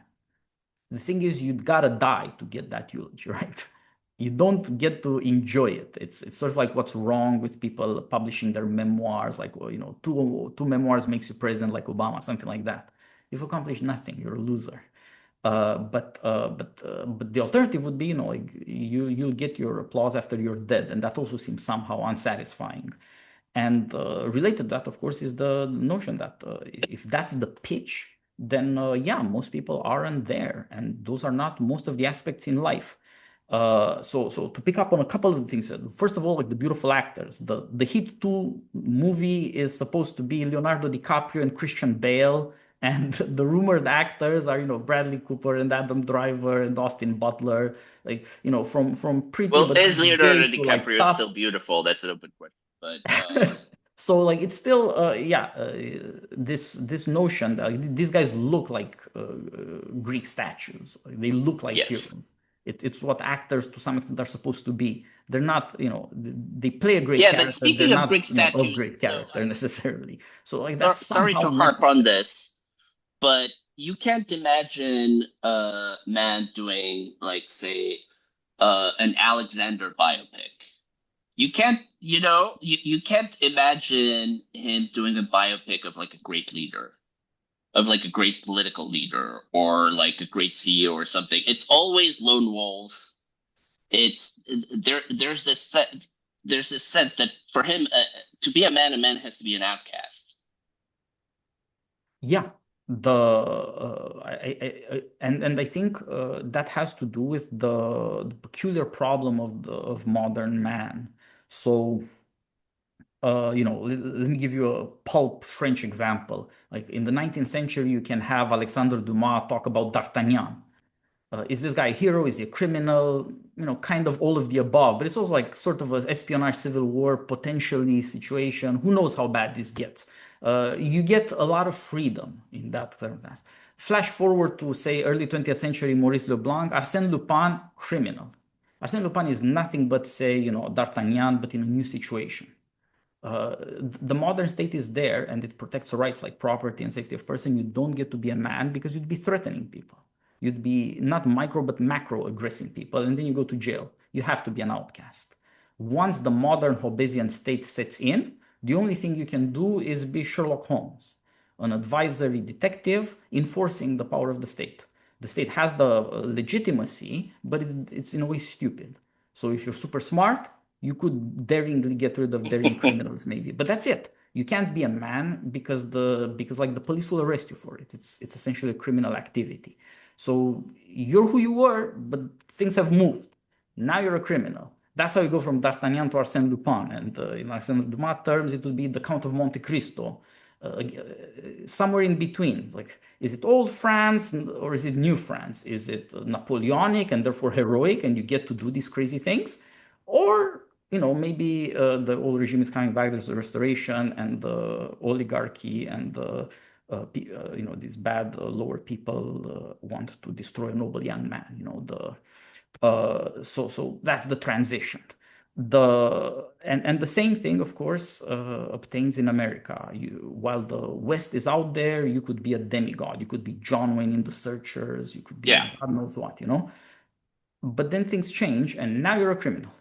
The thing is, you gotta die to get that eulogy, right? You don't get to enjoy it. It's sort of like what's wrong with people publishing their memoirs, like, well, two memoirs makes you president like Obama, something like that. You've accomplished nothing. You're a loser. But the alternative would be, like you'll get your applause after you're dead, and that also seems somehow unsatisfying. And related to that, of course, is the notion that if that's the pitch, then yeah, most people aren't there, and those are not most of the aspects in life. So to pick up on a couple of the things, first of all, like the beautiful actors. The Heat 2 movie is supposed to be Leonardo DiCaprio and Christian Bale, and the rumored actors are, Bradley Cooper and Adam Driver and Austin Butler, like, from pretty Well, but is kind of gay Leonardo to like DiCaprio tough. still beautiful? That's an open question. But So like it's still yeah, this notion that like, these guys look like Greek statues. Like, they look like yes. heroes. It's what actors to some extent are supposed to be. They're not, they play a great Yeah, but character. They're speaking of Greek not, a statues, great so character necessarily. So like so, that's sorry somehow to harp missing. on this, but you can't imagine a man doing like say an Alexander biopic. You can't, you can't imagine him doing a biopic of like a great leader, of like a great political leader or like a great CEO or something. It's always lone wolves. It's there's this there's this sense that for him to be a man has to be an outcast. Yeah, and I think that has to do with the peculiar problem of modern man. So let me give you a pulp French example. Like in the 19th century, you can have Alexandre Dumas talk about D'Artagnan. Is this guy a hero? Is he a criminal? Kind of all of the above. But it's also like sort of an espionage civil war potentially situation. Who knows how bad this gets? You get a lot of freedom in that circumstance. Flash forward to say early 20th century Maurice Leblanc, Arsène Lupin, criminal. Arsène Lupin is nothing but say, D'Artagnan, but in a new situation. The modern state is there and it protects rights like property and safety of person. You don't get to be a man because you'd be threatening people. You'd be not micro but macro aggressing people, and then you go to jail. You have to be an outcast. Once the modern Hobbesian state sets in, the only thing you can do is be Sherlock Holmes, an advisory detective enforcing the power of the state. The state has the legitimacy, but it's in a way stupid. So if you're super smart, you could daringly get rid of daring criminals, maybe, but that's it. You can't be a man because like the police will arrest you for it. It's essentially a criminal activity. So you're who you were, but things have moved. Now you're a criminal. That's how you go from D'Artagnan to Arsène Lupin. And in Arsène Lupin terms, it would be the Count of Monte Cristo, somewhere in between. Like, is it old France or is it new France? Is it Napoleonic and therefore heroic, and you get to do these crazy things, or maybe the old regime is coming back. There's a restoration, and the oligarchy and the these bad lower people want to destroy a noble young man. So that's the transition. And the same thing, of course, obtains in America. While the West is out there, you could be a demigod. You could be John Wayne in The Searchers. You could Yeah. be God knows what. But then things change, and now you're a criminal.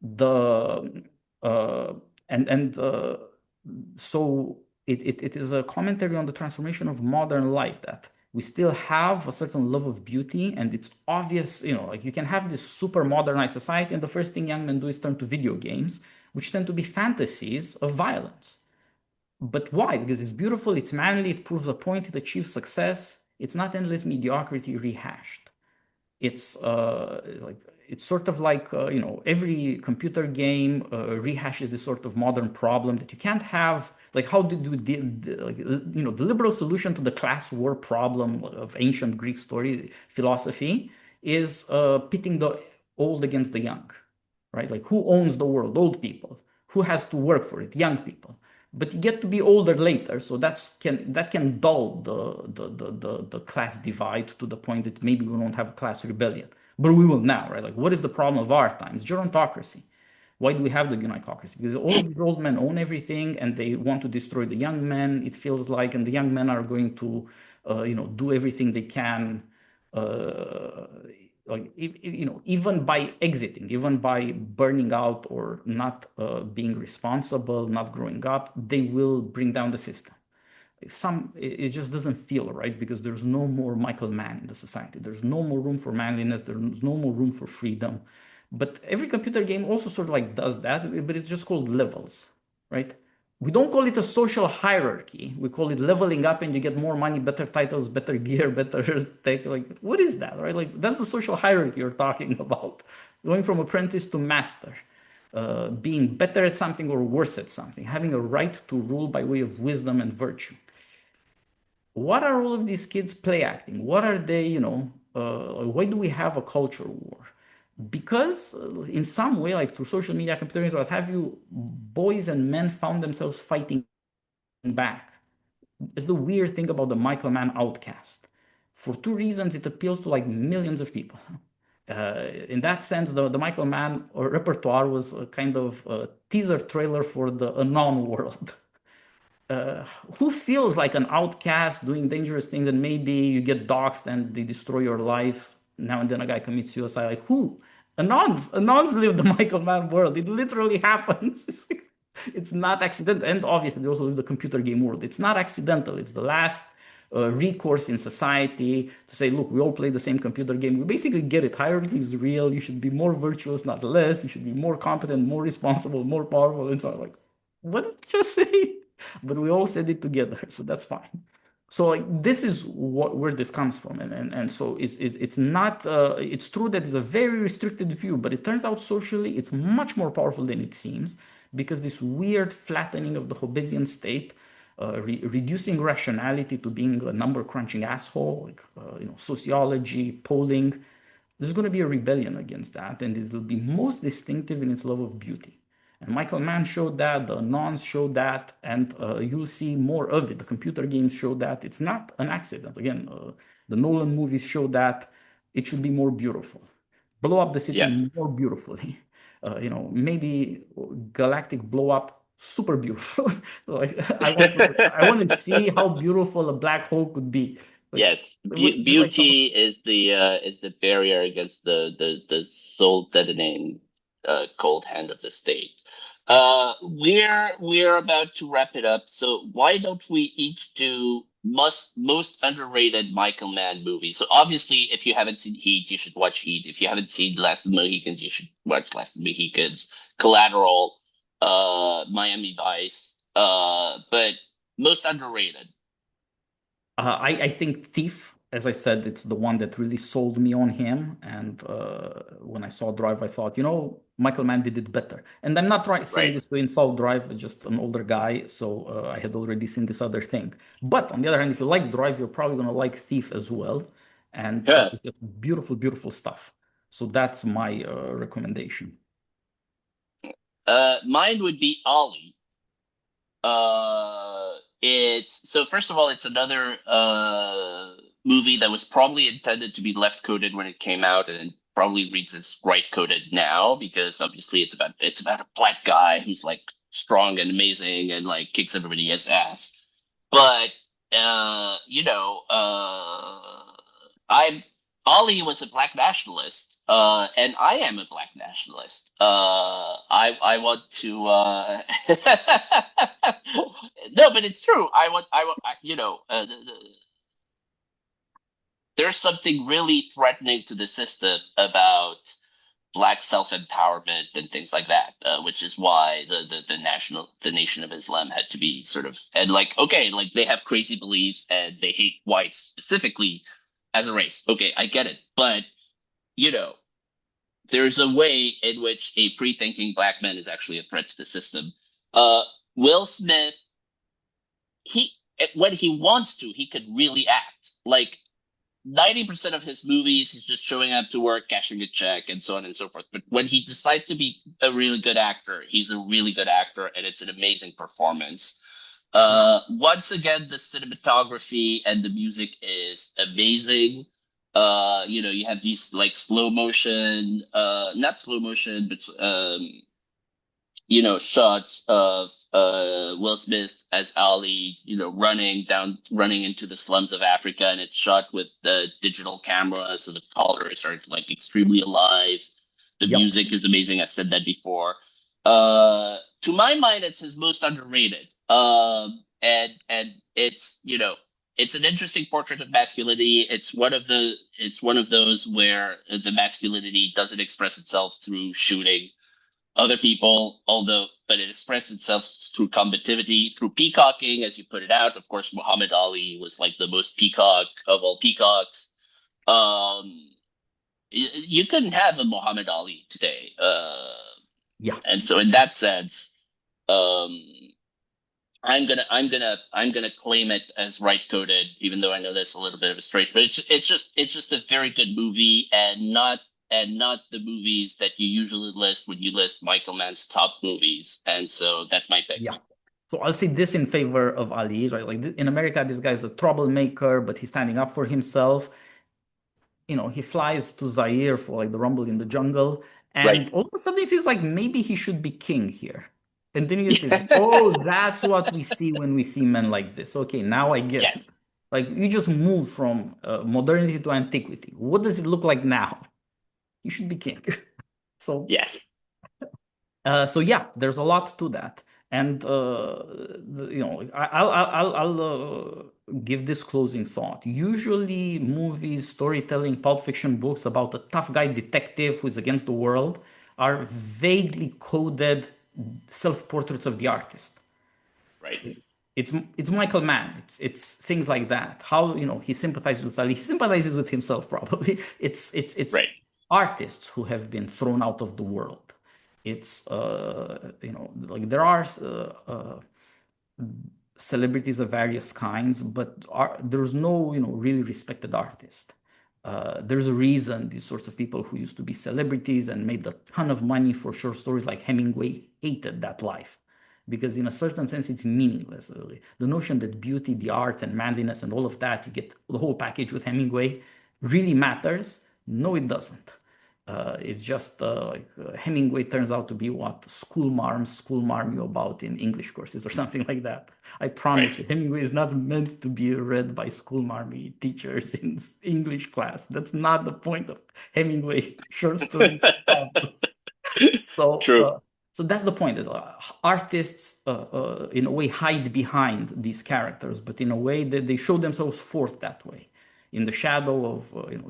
The uh, and So it is a commentary on the transformation of modern life, that we still have a certain love of beauty, and it's obvious, like you can have this super modernized society, and the first thing young men do is turn to video games, which tend to be fantasies of violence. But why? Because it's beautiful, it's manly, it proves a point, it achieves success. It's not endless mediocrity rehashed. It's sort of like every computer game rehashes this sort of modern problem that you can't have. Like, how did you like, the liberal solution to the class war problem of ancient Greek story philosophy is pitting the old against the young, right? Like, who owns the world? Old people. Who has to work for it? Young people. But you get to be older later, so that can dull the class divide to the point that maybe we won't have a class rebellion, but we will now, right? Like, what is the problem of our times? Gerontocracy. Why do we have the gunocracy? Because all of the old men own everything, and they want to destroy the young men. It feels like, and the young men are going to, do everything they can, uh, like even by exiting, even by burning out or not being responsible, not growing up, they will bring down the system. It just doesn't feel right, because there's no more Michael Mann in the society. There's no more room for manliness. There's no more room for freedom. But every computer game also sort of like does that, but it's just called levels, right? we don't call it a social hierarchy. We call it leveling up, and you get more money, better titles, better gear, better tech. Like, what is that, right? Like, that's the social hierarchy you're talking about. Going from apprentice to master, being better at something or worse at something, having a right to rule by way of wisdom and virtue. What are all of these kids play acting? What are they, why do we have a culture war? Because in some way, like through social media, computer games, what have you, boys and men found themselves fighting back. It's the weird thing about the Michael Mann Outcast. For two reasons, it appeals to like millions of people. In that sense, the Michael Mann repertoire was a kind of a teaser trailer for the Anon world. Who feels like an outcast doing dangerous things and maybe you get doxxed and they destroy your life? Now and then a guy commits suicide. Like who? Anons live the Michael Mann world. It literally happens. It's not accidental. And obviously, they also live the computer game world. It's not accidental. It's the last recourse in society to say, look, we all play the same computer game. We basically get it. Hierarchy is real. You should be more virtuous, not less. You should be more competent, more responsible, more powerful. And so I'm like, what did you just say? But we all said it together, so that's fine. So like this is where this comes from, and so it's not it's true that it's a very restricted view, but it turns out socially it's much more powerful than it seems because this weird flattening of the Hobbesian state, reducing rationality to being a number crunching asshole, like sociology, polling. There's going to be a rebellion against that, and it will be most distinctive in its love of beauty. And Michael Mann showed that, the Nons showed that, and you'll see more of it. The computer games show that. It's not an accident. Again, the Nolan movies show that it should be more beautiful. Blow up the city Yeah. more beautifully. Maybe galactic blow up super beautiful. Like I want to see how beautiful a black hole could be. Like, Yes, just like beauty is the barrier against the soul deadening cold hand of the state. We're about to wrap it up, so why don't we each do most underrated Michael Mann movies? So obviously, if you haven't seen Heat, you should watch Heat. If you haven't seen Last of the Mohicans, you should watch Last of the Mohicans. Collateral, Miami Vice, but most underrated. I think Thief, as I said, it's the one that really sold me on him. And when I saw Drive, I thought, Michael Mann did it better. And I'm not saying Right. this to insult Drive, just an older guy, so I had already seen this other thing. But on the other hand, if you like Drive, you're probably going to like Thief as well. And Yeah. it's just beautiful, beautiful stuff. So that's my recommendation. Mine would be Ollie. It's so first of all, it's another movie that was probably intended to be left coded when it came out, and it probably reads as right coded now because obviously it's about a black guy who's like strong and amazing and like kicks everybody's ass. But I'm Ollie was a black nationalist, and I am a black nationalist. I want to no, but it's true. There's something really threatening to the system about black self-empowerment and things like that, which is why the Nation of Islam had to be sort of, and like, okay, like they have crazy beliefs and they hate whites specifically as a race. Okay, I get it, but you know, there's a way in which a free-thinking black man is actually a threat to the system. Uh, Will Smith, he when he wants to, he could really act. Like 90% of his movies, he's just showing up to work, cashing a check, and so on and so forth. But when he decides to be a really good actor, he's a really good actor, and it's an amazing performance. Once again, the cinematography and the music is amazing. You have these like slow motion, not slow motion, but shots of Will Smith as Ali, running into the slums of Africa, and it's shot with the digital camera, so the colors are like extremely alive. The Yep. music is amazing. I said that before. To my mind, it's his most underrated. And it's an interesting portrait of masculinity. It's one of those where the masculinity doesn't express itself through shooting, other people, although, but it expressed itself through combativity, through peacocking, as you put it out. Of course, Muhammad Ali was like the most peacock of all peacocks. Um, you couldn't have a Muhammad Ali today. Yeah, And so in that sense, um, I'm gonna claim it as right coded, even though I know that's a little bit of a stretch. But it's just a very good movie, and not the movies that you usually list when you list Michael Mann's top movies. And so that's my pick. yeah. So I'll say this in favor of Ali, right? Like in America, this guy's a troublemaker, but he's standing up for himself. He flies to Zaire for like the Rumble in the Jungle, Right. and all of a sudden he feels like maybe he should be king here. And then you see like, oh, that's what we see when we see men like this. Okay, now I get it. Yes. Like you just move from modernity to antiquity. What does it look like now? You should be king. So Yes. so yeah, there's a lot to that, and I'll give this closing thought. Usually, movies, storytelling, pulp fiction books about a tough guy detective who's against the world are vaguely coded self-portraits of the artist. Right. It's Michael Mann. It's things like that. How he sympathizes with Ali. He sympathizes with himself probably. It's Right. artists who have been thrown out of the world. It's like there are celebrities of various kinds, but there's no really respected artist. There's a reason these sorts of people who used to be celebrities and made a ton of money for short stories like Hemingway hated that life because in a certain sense it's meaningless. Really. The notion that beauty, the arts, and manliness and all of that, you get the whole package with Hemingway, really matters. No, it doesn't. It's just like Hemingway turns out to be what school marm you about in English courses or something like that. I Right. promise you, Hemingway is not meant to be read by school marmy teachers in English class. That's not the point of Hemingway short stories and novels. So, True. so that's the point. That artists, in a way, hide behind these characters, but in a way that they show themselves forth that way, in the shadow of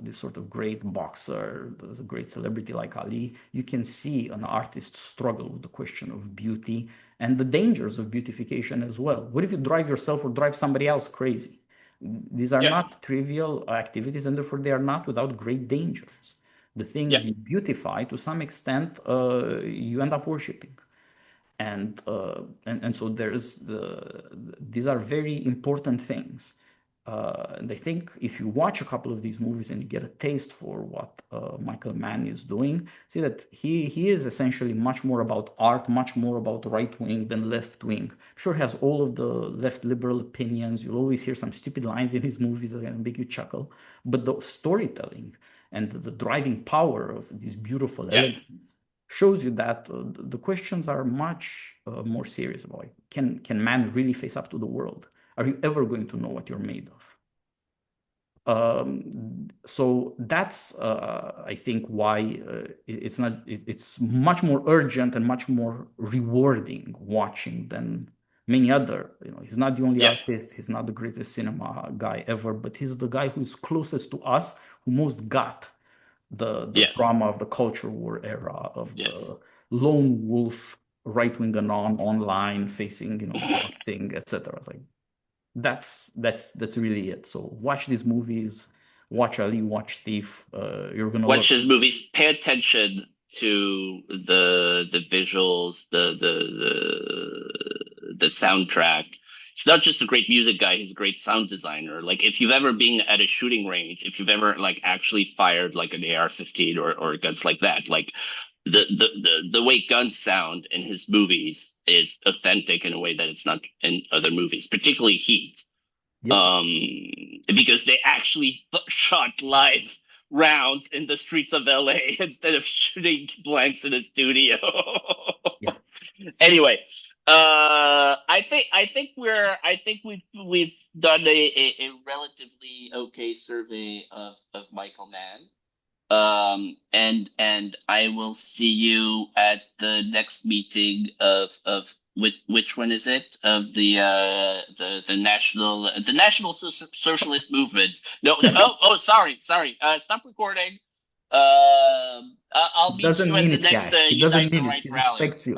this sort of great boxer, there's a great celebrity like Ali. You can see an artist struggle with the question of beauty and the dangers of beautification as well. What if you drive yourself or drive somebody else crazy? These are Yeah. not trivial activities, and therefore they are not without great dangers. The Yeah. things you beautify, to some extent, you end up worshiping. And so these are very important things. And I think if you watch a couple of these movies and you get a taste for what Michael Mann is doing, see that he is essentially much more about art, much more about right wing than left wing. Sure, has all of the left liberal opinions. You'll always hear some stupid lines in his movies that are going to make you chuckle, but the storytelling and the driving power of these beautiful Yeah. elements shows you that the questions are much more serious about like, can man really face up to the world? Are you ever going to know what you're made of? So that's I think why it's not it's much more urgent and much more rewarding watching than many other. He's not the only Yeah. artist, he's not the greatest cinema guy ever, but he's the guy who's closest to us, who most got the Yes. drama of the culture war era of the Yes. lone wolf right-wing anon online facing doxing, etc. Like that's really it. So watch these movies, watch Ali, watch Thief. You're gonna love Watch his it. movies. Pay attention to the visuals, the soundtrack. He's not just a great music guy, he's a great sound designer. Like if you've ever been at a shooting range, if you've ever like actually fired like an AR-15 or guns like that, like the way guns sound in his movies is authentic in a way that it's not in other movies, particularly Heat, Yep. um, because they actually shot live rounds in the streets of LA instead of shooting blanks in a studio. Yeah. Anyway, I think we've done a relatively okay survey of Michael Mann. And I will see you at the next meeting of which one is it? Of the National Socialist Movement. No, no, oh, sorry. Stop recording. I'll He meet doesn't you at mean the it, next Cash. He doesn't Unite the mean it. Right He rally. respects you.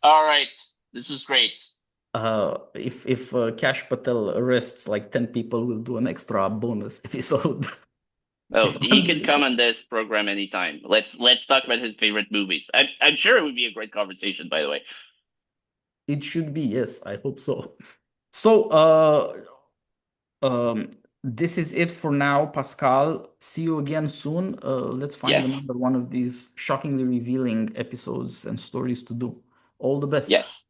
All right, this was great. If Cash Patel arrests like 10 people, we'll do an extra bonus episode. Oh, If he one can will come show. on this program anytime. Let's talk about his favorite movies. I'm sure it would be a great conversation, by the way. It should be, yes, I hope so. So, this is it for now, Pascal. See you again soon. Let's find Yes, another one of these shockingly revealing episodes and stories to do. All the best. yes.